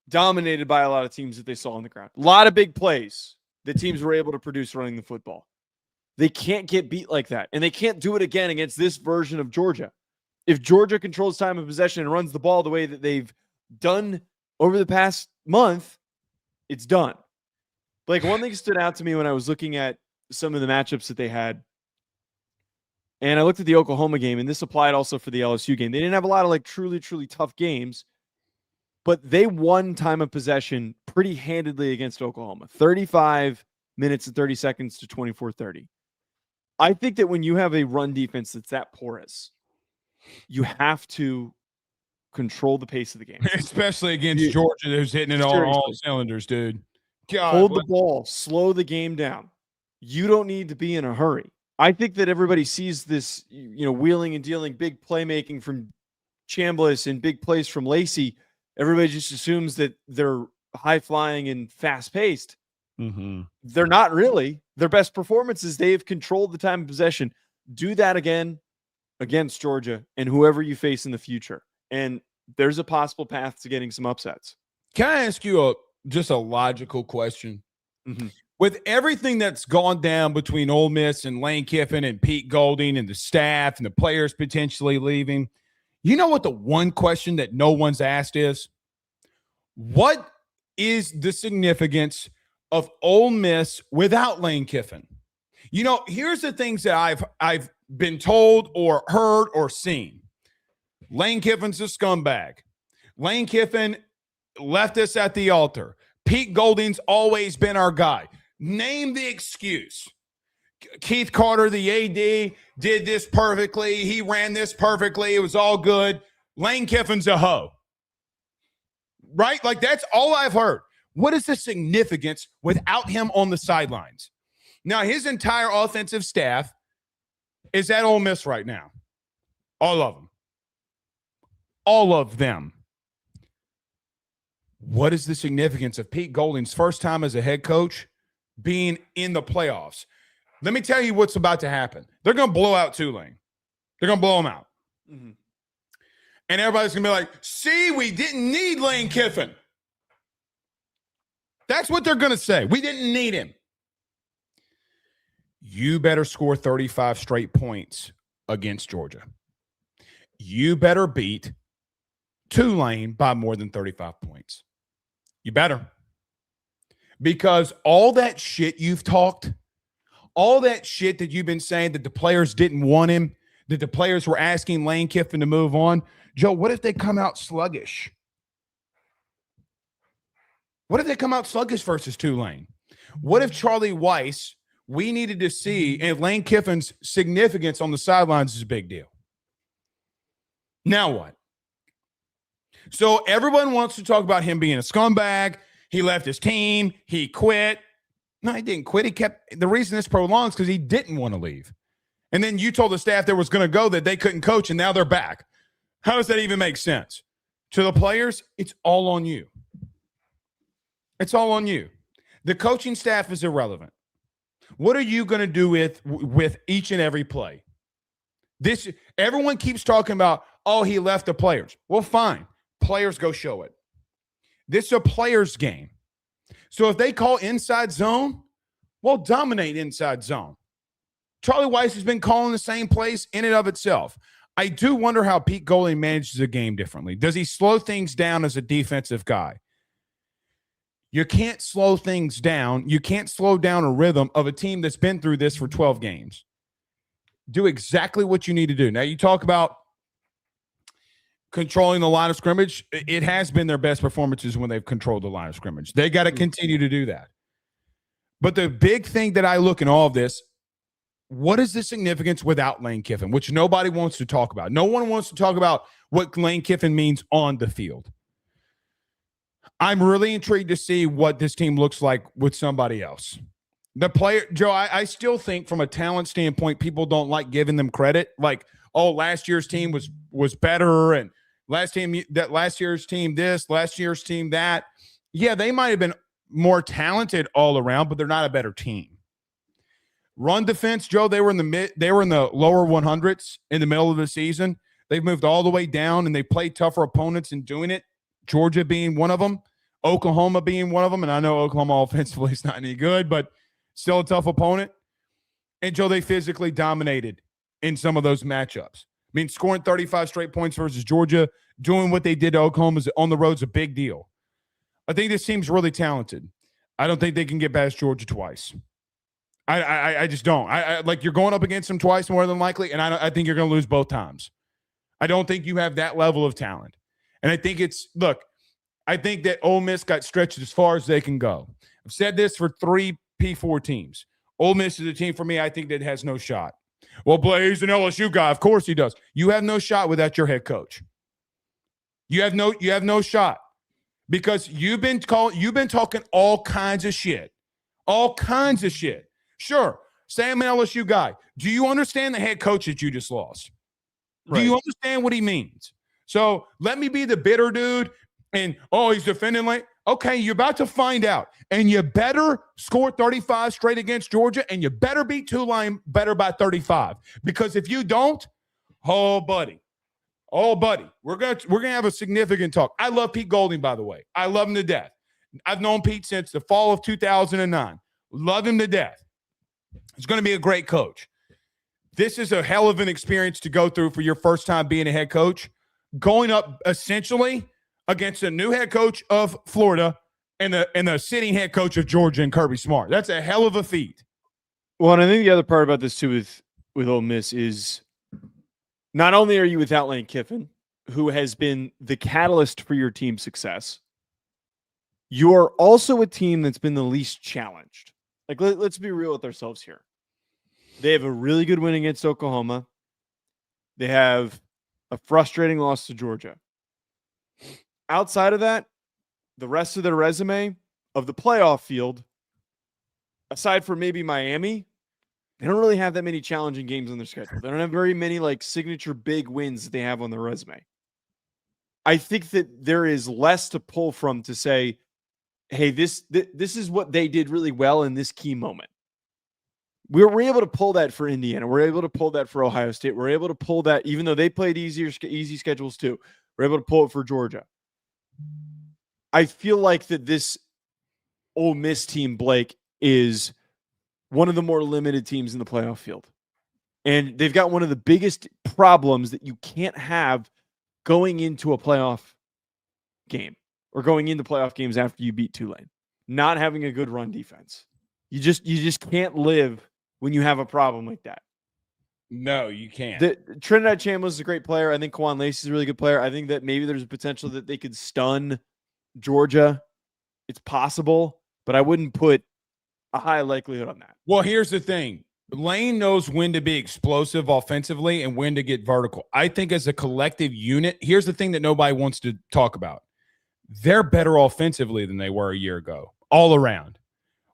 dominated by a lot of teams that they saw on the ground. A lot of big plays that teams were able to produce running the football. They can't get beat like that, and they can't do it again against this version of Georgia. If Georgia controls time of possession and runs the ball the way that they've done over the past month, it's done. One thing stood out to me when I was looking at some of the matchups that they had, and I looked at the Oklahoma game, and this applied also for the LSU game. They didn't have a lot of truly, truly tough games, but they won time of possession pretty handedly against Oklahoma. 35 minutes and 30 seconds to 24-30. I think that when you have a run defense that's that porous, you have to control the pace of the game. Especially against Georgia, who's hitting it on all cylinders, dude. God, hold the ball, slow the game down. You don't need to be in a hurry. I think that everybody sees this, wheeling and dealing, big playmaking from Chambliss and big plays from Lacey. Everybody just assumes that they're high flying and fast paced. Mm-hmm. They're not really. Their best performances, they've controlled the time of possession. Do that again against Georgia and whoever you face in the future. And there's a possible path to getting some upsets. Can I ask you just a logical question? Mm-hmm. With everything that's gone down between Ole Miss and Lane Kiffin and Pete Golding and the staff and the players potentially leaving, you know what the one question that no one's asked is? What is the significance of Ole Miss without Lane Kiffin? Here's the things that I've been told or heard or seen. Lane Kiffin's a scumbag. Lane Kiffin left us at the altar. Pete Golding's always been our guy. Name the excuse. Keith Carter, the AD, did this perfectly. He ran this perfectly. It was all good. Lane Kiffin's a hoe. Right? Like, that's all I've heard. What is the significance without him on the sidelines? Now, his entire offensive staff is at Ole Miss right now. All of them. All of them. What is the significance of Pete Golding's first time as a head coach being in the playoffs? Let me tell you what's about to happen. They're going to blow out Tulane. They're going to blow them out. Mm-hmm. And everybody's going to be like, see, we didn't need Lane Kiffin. That's what they're going to say. We didn't need him. You better score 35 straight points against Georgia. You better beat Tulane by more than 35 points. You better. Because all that shit you've talked, all that shit that you've been saying that the players didn't want him, that the players were asking Lane Kiffin to move on, Joe, what if they come out sluggish? What if they come out sluggish versus Tulane? What if Charlie Weiss, we needed to see, and Lane Kiffin's significance on the sidelines is a big deal? Now what? So everyone wants to talk about him being a scumbag. He left his team. He quit. No, he didn't quit. He kept. The reason this prolongs because he didn't want to leave. And then you told the staff there was going to go that they couldn't coach, and now they're back. How does that even make sense? To the players, it's all on you. It's all on you. The coaching staff is irrelevant. What are you going to do with each and every play? Everyone keeps talking about, oh, he left the players. Well, fine. Players go show it. This is a players game. So if they call inside zone, well, dominate inside zone. Charlie Weiss has been calling the same plays in and of itself. I do wonder how Pete Golding manages a game differently. Does he slow things down as a defensive guy? You can't slow things down. You can't slow down a rhythm of a team that's been through this for 12 games. Do exactly what you need to do. Now, you talk about controlling the line of scrimmage. It has been their best performances when they've controlled the line of scrimmage. They got to continue to do that. But the big thing that I look in all of this, what is the significance without Lane Kiffin, which nobody wants to talk about? No one wants to talk about what Lane Kiffin means on the field. I'm really intrigued to see what this team looks like with somebody else. The player, Joe, I still think from a talent standpoint, people don't like giving them credit. Like, oh, last year's team was better, and last year's team this, last year's team that. Yeah, they might have been more talented all around, but they're not a better team. Run defense, Joe, they were in the lower 100s in the middle of the season. They've moved all the way down, and they played tougher opponents in doing it. Georgia being one of them, Oklahoma being one of them, and I know Oklahoma offensively is not any good, but still a tough opponent. And, Joe, they physically dominated in some of those matchups. I mean, scoring 35 straight points versus Georgia, doing what they did to Oklahoma on the road is a big deal. I think this team's really talented. I don't think they can get past Georgia twice. I just don't. Like, you're going up against them twice more than likely, and I think you're going to lose both times. I don't think you have that level of talent. And I think look, I think that Ole Miss got stretched as far as they can go. I've said this for 3 P4 teams. Ole Miss is a team for me, I think, that has no shot. Well, Blaze, an LSU guy. Of course he does. You have no shot without your head coach. You have no shot because you've been talking all kinds of shit. All kinds of shit. Sure, say I'm an LSU guy. Do you understand the head coach that you just lost? Right. Do you understand what he means? So let me be the bitter dude and, he's defending late. Okay, you're about to find out. And you better score 35 straight against Georgia, and you better beat Tulane better by 35. Because if you don't, buddy, we're gonna have a significant talk. I love Pete Golding, by the way. I love him to death. I've known Pete since the fall of 2009. Love him to death. He's going to be a great coach. This is a hell of an experience to go through for your first time being a head coach, going up essentially against a new head coach of Florida and the sitting head coach of Georgia and Kirby Smart. That's a hell of a feat. Well, and I think the other part about this too with Ole Miss is not only are you without Lane Kiffin, who has been the catalyst for your team's success, you are also a team that's been the least challenged. Like, let's be real with ourselves here. They have a really good win against Oklahoma. They have a frustrating loss to Georgia. Outside of that, the rest of their resume of the playoff field, aside from maybe Miami, they don't really have that many challenging games on their schedule. They don't have very many like signature big wins that they have on their resume. I think that there is less to pull from to say, hey, this is what they did really well in this key moment. We're able to pull that for Indiana. We're able to pull that for Ohio State. We're able to pull that, even though they played easy schedules too. We're able to pull it for Georgia. I feel like that this Ole Miss team, Blake, is one of the more limited teams in the playoff field. And they've got one of the biggest problems that you can't have going into a playoff game or going into playoff games after you beat Tulane. Not having a good run defense. You just can't live when you have a problem like that. No, you can't. Trinidad Chambliss is a great player. I think Kwan Lacey is a really good player. I think that maybe there's a potential that they could stun Georgia. It's possible, but I wouldn't put a high likelihood on that. Well, here's the thing. Lane knows when to be explosive offensively and when to get vertical. I think as a collective unit, here's the thing that nobody wants to talk about. They're better offensively than they were a year ago, all around.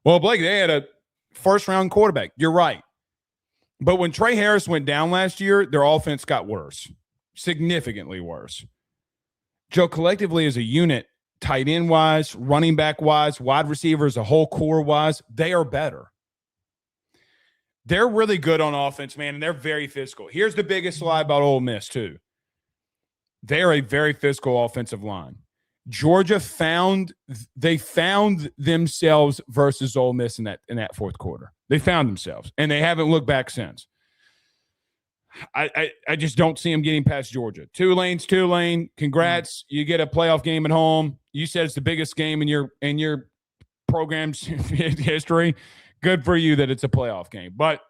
Well, Blake, they had a first-round quarterback. You're right. But when Trey Harris went down last year, their offense got worse, significantly worse. Joe, collectively as a unit, tight end-wise, running back-wise, wide receivers, a whole core-wise, they are better. They're really good on offense, man, and they're very physical. Here's the biggest lie about Ole Miss, too. They're a very physical offensive line. Georgia found themselves versus Ole Miss in that fourth quarter. They found themselves, and they haven't looked back since. I just don't see them getting past Georgia. Tulane. Congrats. You get a playoff game at home. You said it's the biggest game in your program's history. Good for you that it's a playoff game. But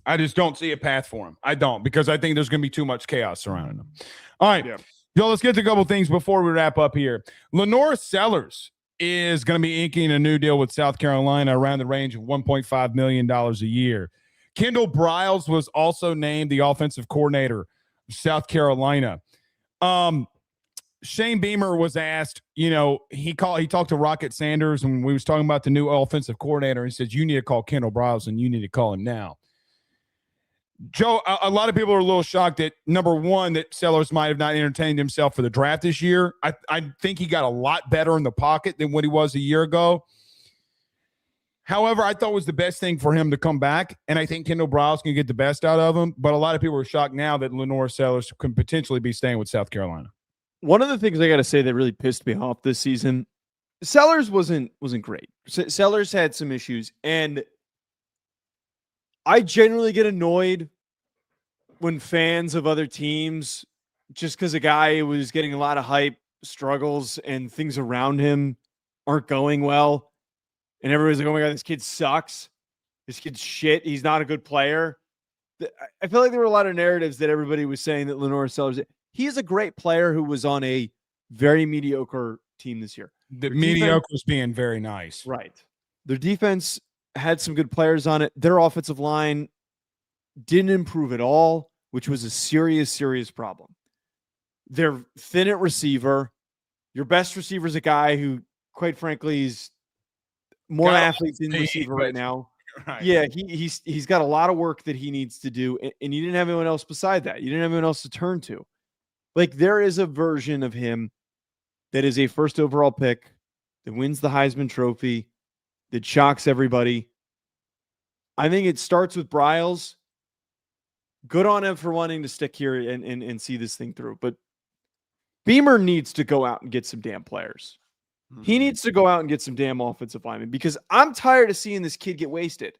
I just don't see a path for them. I don't, because I think there's going to be too much chaos surrounding them. All right. Yeah. Yo, let's get to a couple things before we wrap up here. LaNorris Sellers is going to be inking a new deal with South Carolina around the range of $1.5 million a year. Kendall Briles was also named the offensive coordinator of South Carolina. Shane Beamer was asked, he talked to Rocket Sanders, and we was talking about the new offensive coordinator. He said, you need to call Kendall Briles, and you need to call him now. Joe, a lot of people are a little shocked that, number one, that Sellers might have not entertained himself for the draft this year. I think he got a lot better in the pocket than what he was a year ago. However, I thought it was the best thing for him to come back, and I think Kendall Briles can get the best out of him. But a lot of people are shocked now that LaNorris Sellers can potentially be staying with South Carolina. One of the things I got to say that really pissed me off this season, Sellers wasn't great. Sellers had some issues, and I generally get annoyed when fans of other teams, just because a guy was getting a lot of hype, struggles, and things around him aren't going well. And everybody's like, oh my God, this kid sucks. This kid's shit. He's not a good player. I feel like there were a lot of narratives that everybody was saying that LaNorris Sellers, he is a great player who was on a very mediocre team this year. The mediocre was being very nice. Right. Their defense had some good players on it. Their offensive line didn't improve at all, which was a serious, serious problem. They're thin at receiver. Your best receiver is a guy who, quite frankly, is more athletes in receiver right now. Right. Yeah, he's got a lot of work that he needs to do, and you didn't have anyone else beside that. You didn't have anyone else to turn to. Like, there is a version of him that is a first overall pick that wins the Heisman Trophy, that shocks everybody. I think it starts with Briles. Good on him for wanting to stick here and see this thing through. But Beamer needs to go out and get some damn players. Mm-hmm. He needs to go out and get some damn offensive linemen, because I'm tired of seeing this kid get wasted.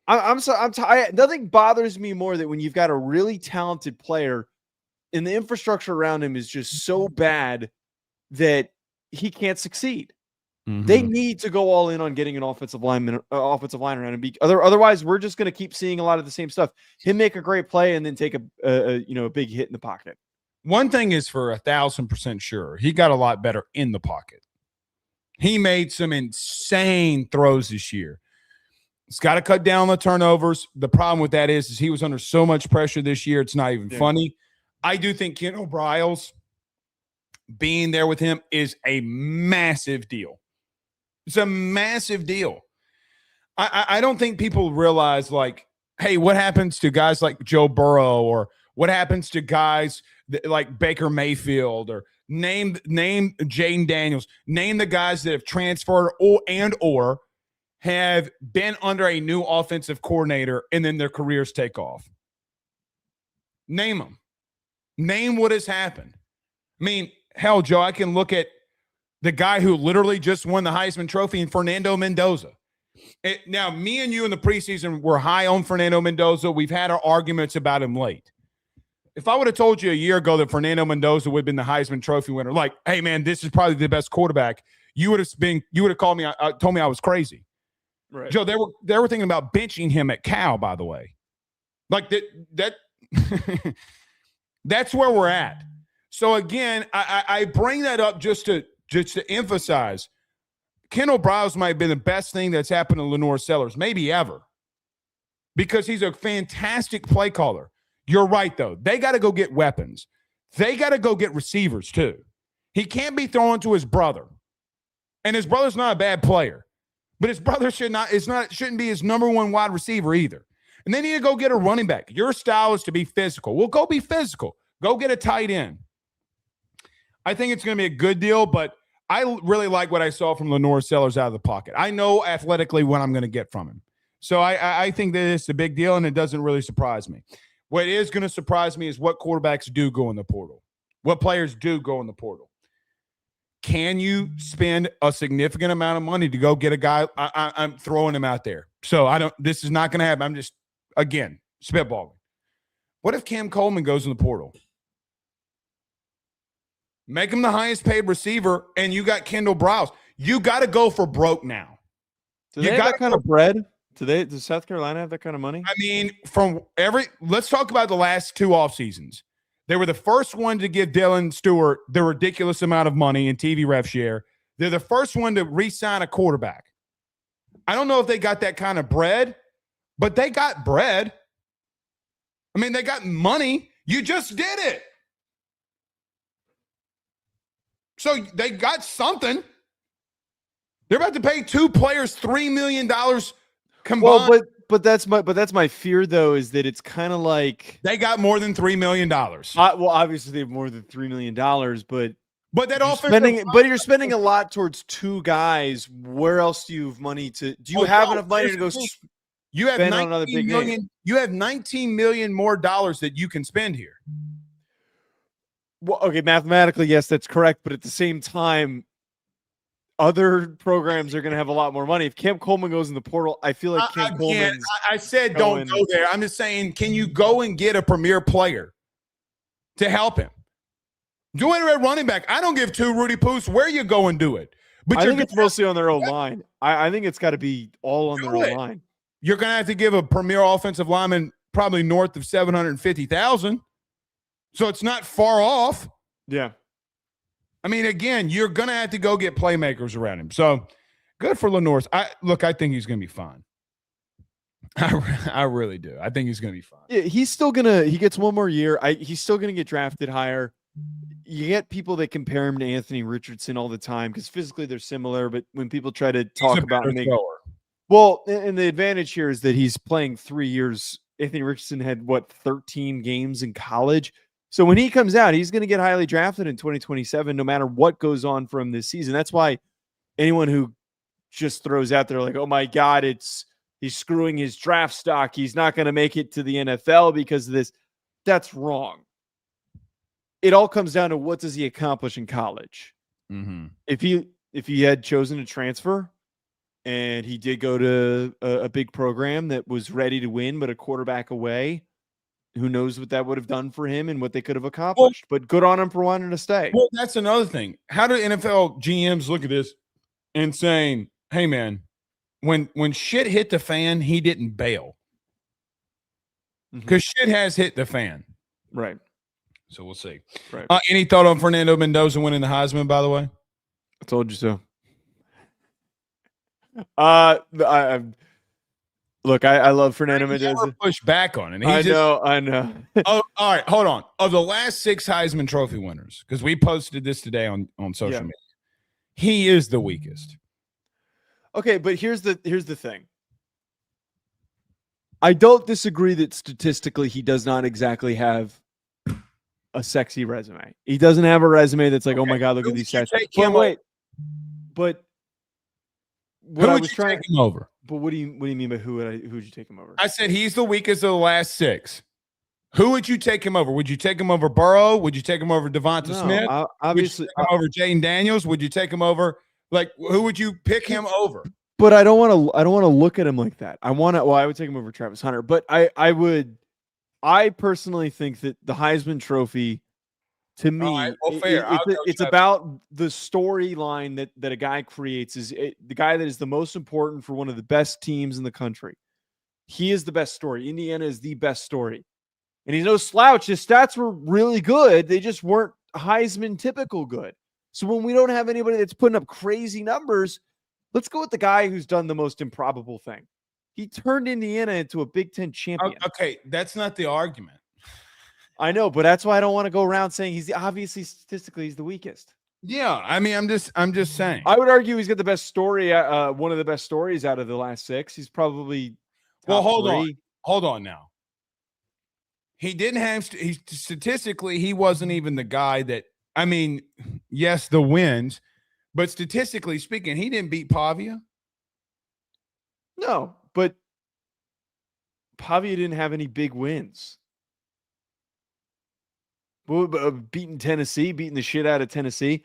I'm tired. Nothing bothers me more than when you've got a really talented player and the infrastructure around him is just so bad that he can't succeed. Mm-hmm. They need to go all in on getting an offensive line around him. Otherwise, we're just going to keep seeing a lot of the same stuff. Him make a great play and then take a big hit in the pocket. One thing is for 1,000% sure, he got a lot better in the pocket. He made some insane throws this year. He's got to cut down the turnovers. The problem with that is he was under so much pressure this year, it's not even funny. I do think Kendall Briles being there with him is a massive deal. It's a massive deal. I don't think people realize, like, hey, what happens to guys like Joe Burrow, or what happens to guys like Baker Mayfield, or name Jaden Daniels, name the guys that have transferred or have been under a new offensive coordinator and then their careers take off. Name them. Name what has happened. I mean, hell, Joe, I can look at the guy who literally just won the Heisman Trophy in Fernando Mendoza. Now, me and you in the preseason were high on Fernando Mendoza. We've had our arguments about him late. If I would have told you a year ago that Fernando Mendoza would have been the Heisman Trophy winner, like, hey, man, this is probably the best quarterback, you would have called me, told me I was crazy. Right. Joe, they were thinking about benching him at Cal, by the way. Like that that's where we're at. So again, I bring that up just to emphasize Kendall Briles might have been the best thing that's happened to LaNorris Sellers, maybe ever, because he's a fantastic play caller. You're right, though. They got to go get weapons. They got to go get receivers, too. He can't be throwing to his brother. And his brother's not a bad player. But his brother shouldn't be his number one wide receiver either. And they need to go get a running back. Your style is to be physical. Well, go be physical. Go get a tight end. I think it's going to be a good deal, but I really like what I saw from LaNorris Sellers out of the pocket. I know athletically what I'm going to get from him. So I think that it's a big deal, and it doesn't really surprise me. What is going to surprise me is what quarterbacks do go in the portal. What players do go in the portal. Can you spend a significant amount of money to go get a guy? I'm throwing him out there. So this is not going to happen. I'm just, again, spitballing. What if Cam Coleman goes in the portal? Make him the highest paid receiver, and you got Kendall Briles. You got to go for broke now. Do they have that kind of bread? Does South Carolina have that kind of money? I mean, let's talk about the last two off seasons. They were the first one to give Dylan Stewart the ridiculous amount of money in TV rev share. They're the first one to re-sign a quarterback. I don't know if they got that kind of bread, but they got bread. I mean, they got money. You just did it. So they got something. They're about to pay two players $3 million combined. Well, but that's my fear, though, is that it's kind of like they got more than $3 million. Well, obviously they have more than $3 million, but that you're spending a lot towards two guys. Where else do you have money to? Do you have enough money to go? You have spend on another big million. You have $19 million more dollars that you can spend here. Well, okay, mathematically, yes, that's correct. But at the same time, other programs are going to have a lot more money. If Cam Coleman goes in the portal, I feel like Cam Coleman. I said don't go there. I'm just saying, can you go and get a premier player to help him? Do it at running back. I don't give two Rudy Poos where you go and do it. But I think it's mostly on their own line. I think it's got to be all on their own line. You're going to have to give a premier offensive lineman probably north of $750,000. So it's not far off. Yeah. I mean, again, you're going to have to go get playmakers around him. So good for LaNorris. I think he's going to be fine. I really do. I think he's going to be fine. Yeah, he's still he gets one more year. He's still going to get drafted higher. You get people that compare him to Anthony Richardson all the time because physically they're similar, but when people try to talk about him, well, and the advantage here is that he's playing 3 years. Anthony Richardson had 13 games in college. So when he comes out, he's going to get highly drafted in 2027, no matter what goes on for him this season. That's why anyone who just throws out there like, oh my God, he's screwing his draft stock, he's not going to make it to the NFL because of this, that's wrong. It all comes down to what does he accomplish in college. Mm-hmm. If he had chosen to transfer and he did go to a big program that was ready to win, but a quarterback away, who knows what that would have done for him and what they could have accomplished. But good on him for wanting to stay. Well, that's another thing. How do NFL GMs look at this and saying, hey, man, when shit hit the fan, he didn't bail. Because shit has hit the fan. Right. So we'll see. Right. Any thought on Fernando Mendoza winning the Heisman, by the way? I told you so. Look, I love Fernando Mendoza. Push back on it. I know. Oh, all right, hold on. Of the last 6 Heisman Trophy winners, because we posted this today on social media, he is the weakest. Okay, but here's the thing. I don't disagree that statistically he does not exactly have a sexy resume. He doesn't have a resume that's like, oh my God, look at these stats. But what I was trying take him over. But what do you mean by who would you take him over? I said he's the weakest of the last 6. Who would you take him over? Would you take him over Burrow? Would you take him over Devonta Smith? Obviously, would you take him over Jaden Daniels? Would you take him over? Like, who would you pick him over? But I don't want to look at him like that. I would take him over Travis Hunter. But I personally think that the Heisman Trophy, to me, it's about the storyline that a guy creates. The guy that is the most important for one of the best teams in the country. He is the best story. Indiana is the best story. And he's no slouch. His stats were really good. They just weren't Heisman typical good. So when we don't have anybody that's putting up crazy numbers, let's go with the guy who's done the most improbable thing. He turned Indiana into a Big Ten champion. Okay, that's not the argument. I know, but that's why I don't want to go around saying obviously statistically he's the weakest. Yeah, I mean, I'm just saying. I would argue he's got the best story, one of the best stories out of the last 6. He's probably hold on now. He didn't have statistically, he wasn't even the guy that. I mean, yes, the wins, but statistically speaking, he didn't beat Pavia. No, but Pavia didn't have any big wins. Beating Tennessee, beating the shit out of Tennessee.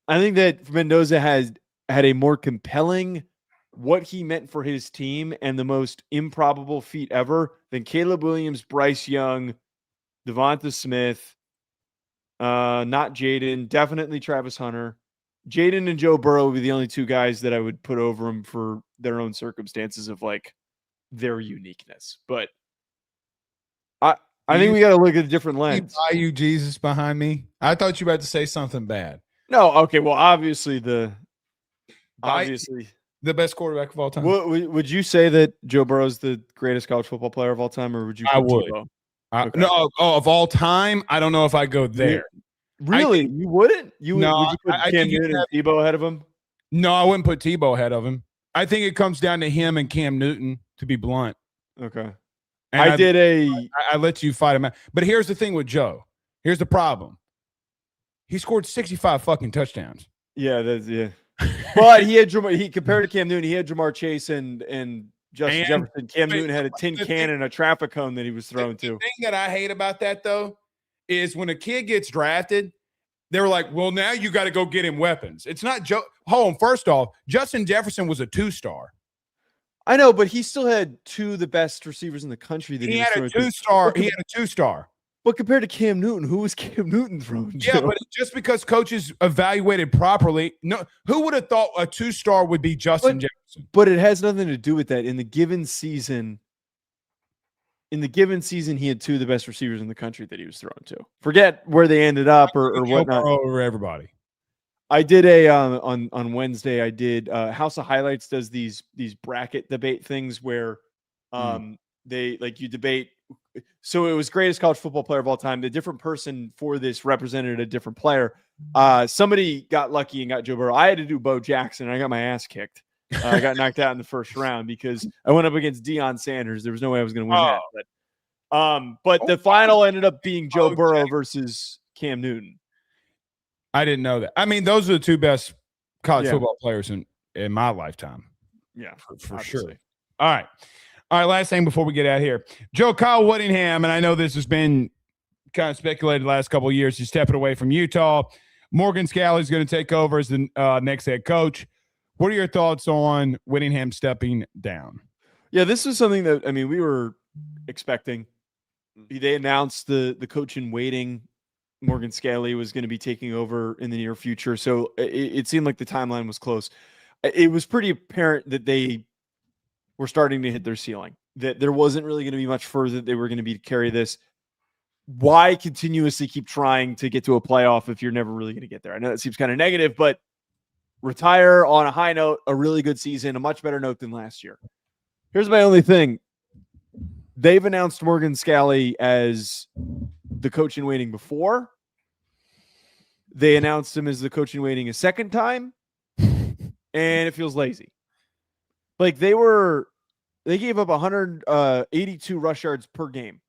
I think that Mendoza has had a more compelling what he meant for his team and the most improbable feat ever than Caleb Williams, Bryce Young, Devonta Smith, not Jaden, definitely Travis Hunter. Jaden and Joe Burrow would be the only 2 guys that I would put over him for their own circumstances of like their uniqueness. But I think we got to look at a different lens. Buy you Jesus behind me? I thought you were about to say something bad. No, okay. Well, obviously the best quarterback of all time. Would you say that Joe Burrow's the greatest college football player of all time, or would you? I would. Okay. No, of all time, I don't know if I go there. Really, you wouldn't? Would you put Cam Newton and Tebow ahead of him? No, I wouldn't put Tebow ahead of him. I think it comes down to him and Cam Newton, to be blunt. Okay. And I let you fight him out. But here's the thing with Joe. Here's the problem. He scored 65 fucking touchdowns. Yeah, But he compared to Cam Newton, he had Jamar Chase and Justin Jefferson. Cam Newton had a tin can and a traffic cone that he was thrown to. The thing that I hate about that, though, is when a kid gets drafted, they were like, well, now you got to go get him weapons. It's not Joe. Hold on. First off, Justin Jefferson was a 2-star. I know, but he still had 2 of the best receivers in the country. He had a 2-star. He had a 2-star. But compared to Cam Newton, who was Cam Newton throwing to? Yeah, but just because coaches evaluated properly, no, who would have thought a 2-star would be Justin Jefferson? But it has nothing to do with that. In the given season, he had 2 of the best receivers in the country that he was thrown to. Forget where they ended up or whatnot. Over everybody. I did a on Wednesday. I did House of Highlights does these bracket debate things where they like you debate. So it was greatest college football player of all time. The different person for this represented a different player. Somebody got lucky and got Joe Burrow. I had to do Bo Jackson, and I got my ass kicked. I got knocked out in the first round because I went up against Deion Sanders. There was no way I was going to win that. But the final ended up being Joe Burrow versus Cam Newton. I didn't know that. I mean, those are the two best college football players in my lifetime. Yeah, for sure. All right. Last thing before we get out here. Kyle Whittingham, and I know this has been kind of speculated the last couple of years. He's stepping away from Utah. Morgan Scalley is going to take over as the next head coach. What are your thoughts on Whittingham stepping down? Yeah, this is something that, I mean, we were expecting. They announced the coach in waiting, Morgan Scalley, was going to be taking over in the near future. So it seemed like the timeline was close. It was pretty apparent that they were starting to hit their ceiling, that there wasn't really going to be much further that they were going to be to carry this. Why continuously keep trying to get to a playoff if you're never really going to get there? I know that seems kind of negative, but retire on a high note, a really good season, a much better note than last year. Here's my only thing. They've announced Morgan Scalley as the coach in waiting before. They announced him as the coach in waiting a second time, and it feels lazy. Like they gave up 182 rush yards per game.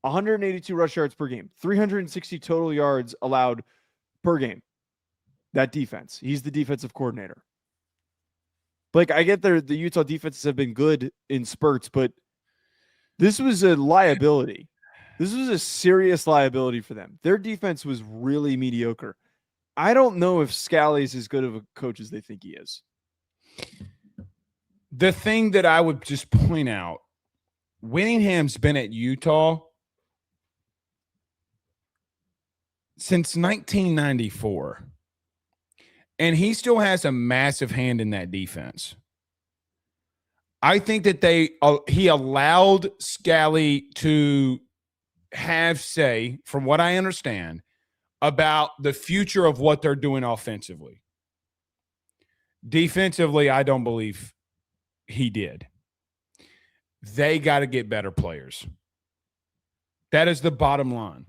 182 rush yards per game. 360 total yards allowed per game. That defense. He's the defensive coordinator. Like, I get the Utah defenses have been good in spurts, but this was a liability. This was a serious liability for them. Their defense was really mediocre. I don't know if Scalley's as good of a coach as they think he is. The thing that I would just point out, Whittingham's been at Utah since 1994. And he still has a massive hand in that defense. I think that he allowed Scalley to have say, from what I understand, about the future of what they're doing offensively. Defensively, I don't believe he did. They got to get better players. That is the bottom line.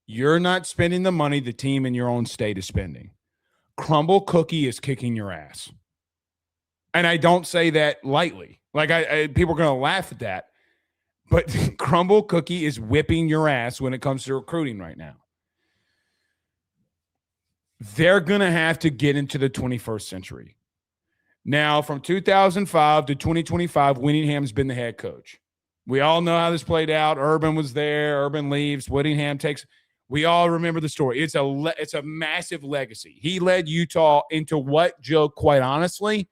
You're not spending the money the team in your own state is spending. Crumble Cookie is kicking your ass. And I don't say that lightly. Like, people are going to laugh at that. But Crumble Cookie is whipping your ass when it comes to recruiting right now. They're going to have to get into the 21st century. Now, from 2005 to 2025, Whittingham's been the head coach. We all know how this played out. Urban was there. Urban leaves. Whittingham takes – we all remember the story. It's a massive legacy. He led Utah into what, Joe, quite honestly,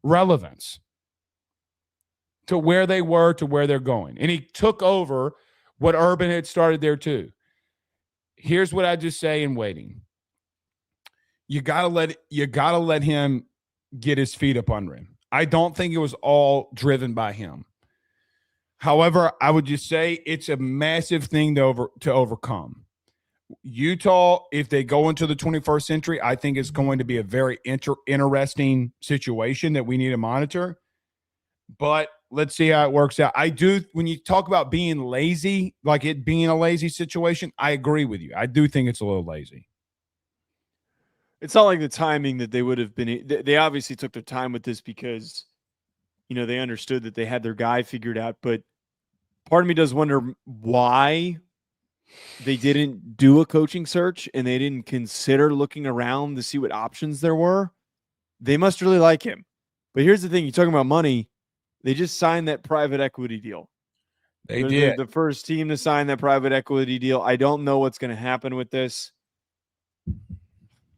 relevance to where they were, to where they're going. And he took over what Urban had started there too. Here's what I just say in waiting. You gotta let him get his feet up under him. I don't think it was all driven by him. However, I would just say it's a massive thing to overcome. Utah, if they go into the 21st century, I think it's going to be a very interesting situation that we need to monitor. But let's see how it works out. I do, when you talk about being lazy, like it being a lazy situation, I agree with you. I do think it's a little lazy. It's not like the timing that they would have been. They obviously took their time with this because, they understood that they had their guy figured out. But part of me does wonder why they didn't do a coaching search and they didn't consider looking around to see what options there were. They must really like him. But here's the thing. You're talking about money. They just signed that private equity deal. They're did. The first team to sign that private equity deal. I don't know what's going to happen with this.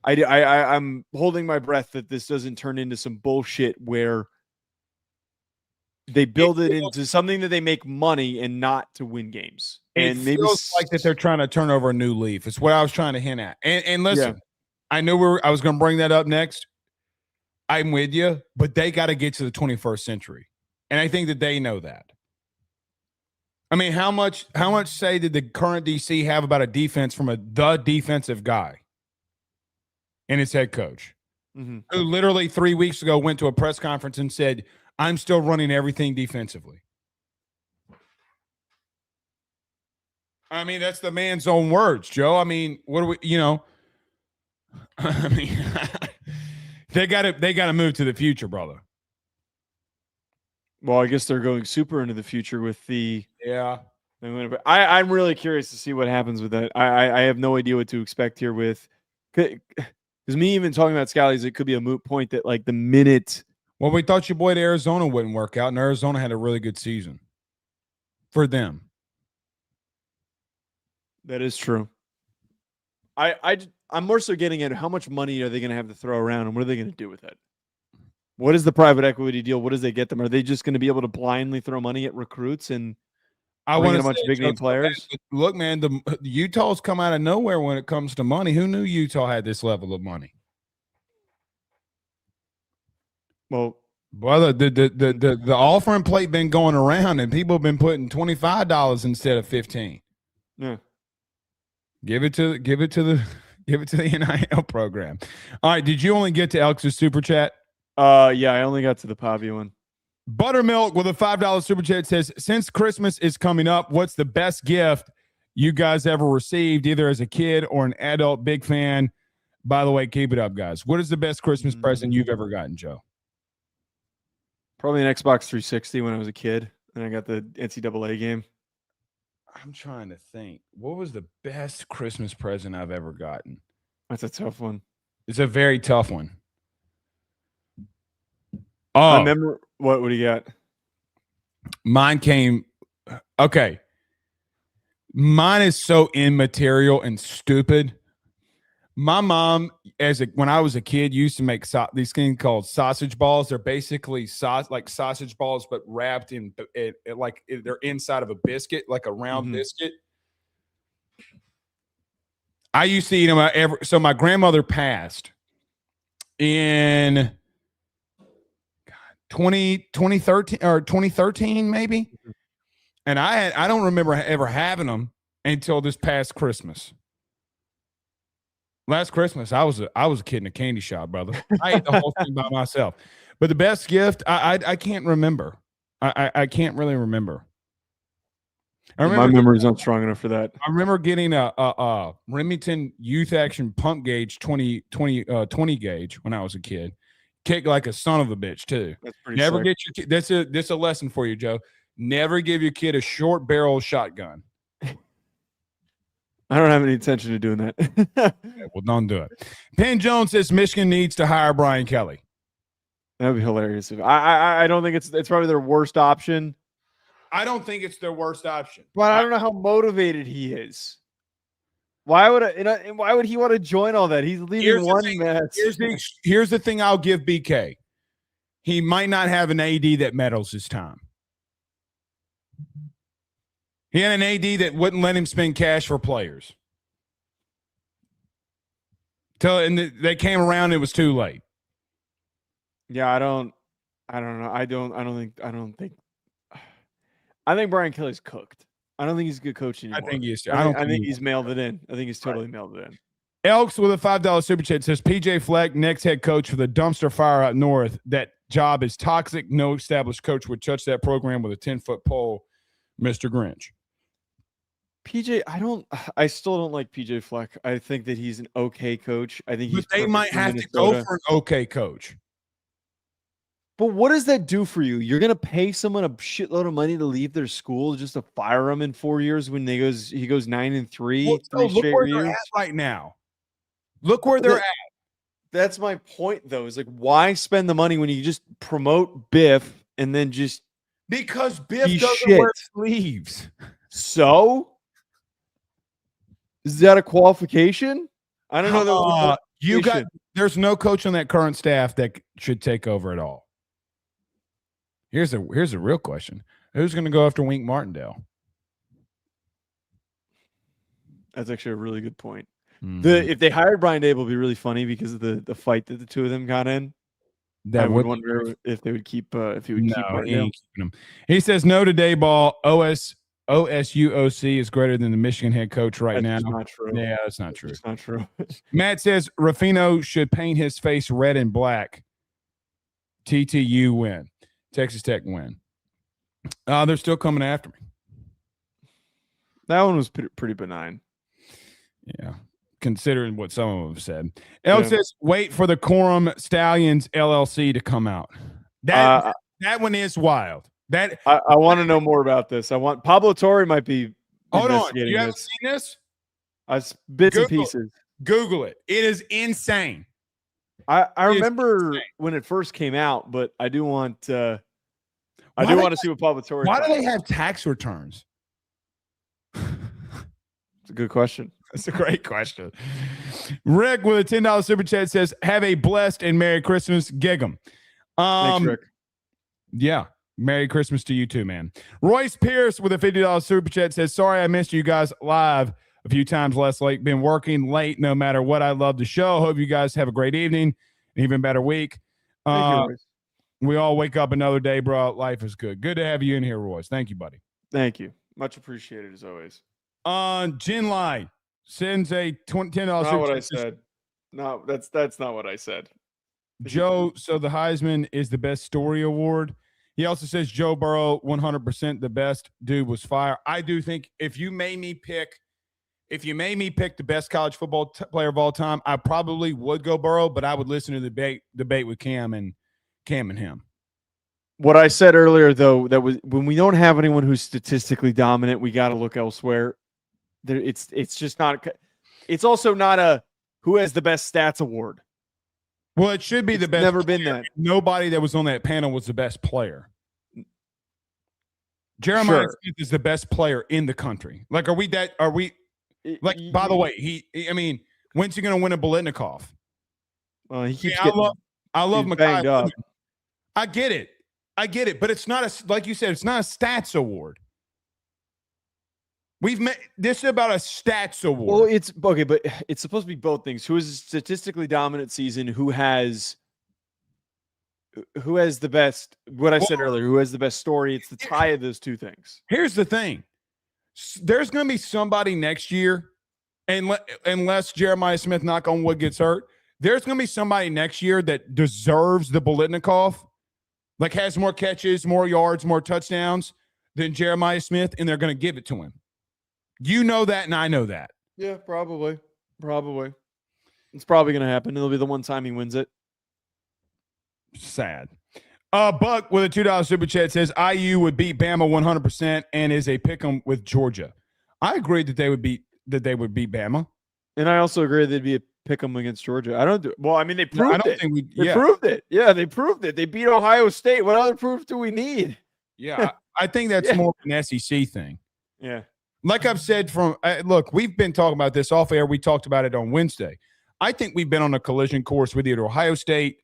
I'm holding my breath that this doesn't turn into some bullshit where they build it into something that they make money and not to win games. And it maybe feels like that they're trying to turn over a new leaf. It's what I was trying to hint at. And listen, I knew I was going to bring that up next. I'm with you, but they got to get to the 21st century. And I think that they know that. I mean, how much say did the current DC have about a defense from the defensive guy? and his head coach, Mm-hmm. who literally 3 weeks ago went to a press conference and said, I'm still running everything defensively. I mean, that's the man's own words, Joe. I mean, what do we, I mean, they got to move to the future, brother. Well, I guess they're going super into the future with the. Yeah. I'm really curious to see what happens with that. I have no idea what to expect here with. Because me even talking about Scally's, it could be a moot point that like the minute. Well, we thought your boy to Arizona wouldn't work out, and Arizona had a really good season for them. That is true. I'm more so getting at how much money are they going to have to throw around, and what are they going to do with it? What is the private equity deal? What does they get them? Are they just going to be able to blindly throw money at recruits and bring in a bunch of big name players? Look, man, the Utah's come out of nowhere when it comes to money. Who knew Utah had this level of money? Well, brother, the offering plate been going around, and people have been putting $25 instead of $15. Yeah. Give it to the NIL program. All right, did you only get to Elks' super chat? Yeah, I only got to the Pavia one. Buttermilk with a $5 super chat says, since Christmas is coming up, what's the best gift you guys ever received, either as a kid or an adult? Big fan. By the way, keep it up, guys. What is the best Christmas present you've ever gotten, Joe? Probably an Xbox 360 when I was a kid, and I got the NCAA game. I'm trying to think. What was the best Christmas present I've ever gotten? That's a tough one. It's a very tough one. I remember what do you got? Mine came. Okay. Mine is so immaterial and stupid. My mom, when I was a kid, used to make these things called sausage balls. They're basically like sausage balls, but wrapped in like they're inside of a biscuit, like a round biscuit. I used to eat them so my grandmother passed in 2013 or 2013 maybe, and I don't remember ever having them until this past Christmas. Last Christmas, I was a kid in a candy shop, brother. I ate the whole thing by myself. But the best gift, I can't remember. I can't really remember. My memory's not strong enough for that. I remember getting a Remington Youth Action Pump Gauge 20 gauge when I was a kid. Kick like a son of a bitch too. That's pretty Never sick. get your kid. That's a lesson for you, Joe. Never give your kid a short barrel shotgun. I don't have any intention of doing that. Okay, well, don't do it. Penn Jones says Michigan needs to hire Brian Kelly. That would be hilarious. I don't think it's probably their worst option. I don't think it's their worst option. But I don't know how motivated he is. Why would he want to join all that? He's leaving one mess. Here's the thing I'll give BK. He might not have an AD that meddles his time. He had an AD that wouldn't let him spend cash for players. They came around, it was too late. Yeah, I don't know. I think Brian Kelly's cooked. I don't think he's a good coach anymore. I think he is. I think he's mailed it in. I think he's totally mailed it in. Elks with a $5 super chat says PJ Fleck, next head coach for the dumpster fire out north. That job is toxic. No established coach would touch that program with a 10-foot pole. Mr. Grinch. PJ, I still don't like PJ Fleck. I think that he's an okay coach. I think they might have to go for an okay coach. But what does that do for you? You're gonna pay someone a shitload of money to leave their school just to fire them in 4 years when he goes 9-3. Well, so look where they're at right now. Look where they're at. That's my point, though. Is like, why spend the money when you just promote Biff and then just because Biff doesn't wear sleeves. So is that a qualification? I don't know. There's no coach on that current staff that should take over at all. Here's a real question. Who's going to go after Wink Martindale? That's actually a really good point. If they hired Brian Dable, it would be really funny because of the fight that the two of them got in. I would wonder if they would keep Martindale. He says no to Dayball. OS OSUOC is greater than the Michigan head coach right That's now. not true. Yeah, that's not true. It's not true. Matt says Ruffino should paint his face red and black. TTU win. Texas Tech win. They're still coming after me. That one was pretty benign. Yeah, considering what some of them have said. El says, wait for the Quorum Stallions LLC to come out. That one is wild. That I want to know more about this. Pablo Torre might be. Hold on, you haven't seen this? Bits and pieces. Google it. It is insane. I remember when it first came out, but I do want to see what Pablo Torre. Why do they have tax returns? It's a good question. That's a great question. Rick with a $10 super chat says, "Have a blessed and Merry Christmas, Gig'em." Thanks, Rick. Yeah. Merry Christmas to you too, man. Royce Pierce with a $50 super chat says, "Sorry I missed you guys live a few times last week. Been working late no matter what. I love the show. Hope you guys have a great evening, an even better week." Thank you, Royce. We all wake up another day, bro. Life is good. Good to have you in here, Royce. Thank you, buddy. Thank you. Much appreciated as always. Jin Lai sends a $10. Not what I said. No, that's not what I said. Joe, so the Heisman is the best story award. He also says Joe Burrow, 100% the best. Dude was fire. I do think if you made me pick the best college football player of all time, I probably would go Burrow, but I would listen to the debate with Cam and him. What I said earlier, though, that was when we don't have anyone who's statistically dominant, we got to look elsewhere. It's just not. It's also not a who has the best stats award. Well, it should be the best. Never player. been that. Nobody that was on that panel was the best player. Jeremiah Smith is the best player in the country. Like, by the way, when's he going to win a Biletnikoff? He keeps I love Makai. I get it, but it's not like you said, it's not a stats award. This is about a stats award. Well, it's okay, but it's supposed to be both things. Who has a statistically dominant season? Who has the best? What I said earlier. Who has the best story? It's the tie of those two things. Here's the thing: there's going to be somebody next year, unless Jeremiah Smith, knock on wood, gets hurt. There's going to be somebody next year that deserves the Biletnikoff, like has more catches, more yards, more touchdowns than Jeremiah Smith, and they're going to give it to him. You know that, and I know that. Yeah, probably. It's probably going to happen. It'll be the one time he wins it. Sad. Buck with a $2 super chat says IU would beat Bama 100% and is a pick'em with Georgia. I agree that they would beat Bama, and I also agree they'd be a pick'em against Georgia. They proved it. They proved it. Yeah, they proved it. They beat Ohio State. What other proof do we need? Yeah, I think that's more an SEC thing. Yeah. Like I've said look, we've been talking about this off air. We talked about it on Wednesday. I think we've been on a collision course with either Ohio State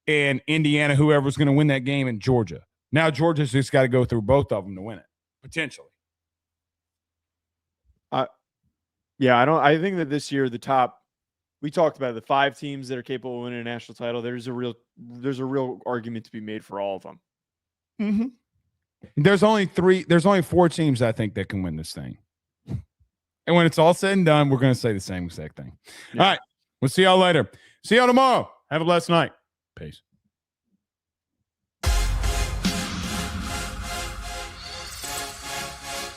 and Indiana, whoever's going to win that game, in Georgia. Now Georgia's just got to go through both of them to win it, potentially. I think that this year we talked about the 5 teams that are capable of winning a national title. There's a real argument to be made for all of them. Mm-hmm. There's only 4 teams I think that can win this thing. And when it's all said and done, we're going to say the same exact thing. Yeah. All right. We'll see y'all later. See y'all tomorrow. Have a blessed night. Peace.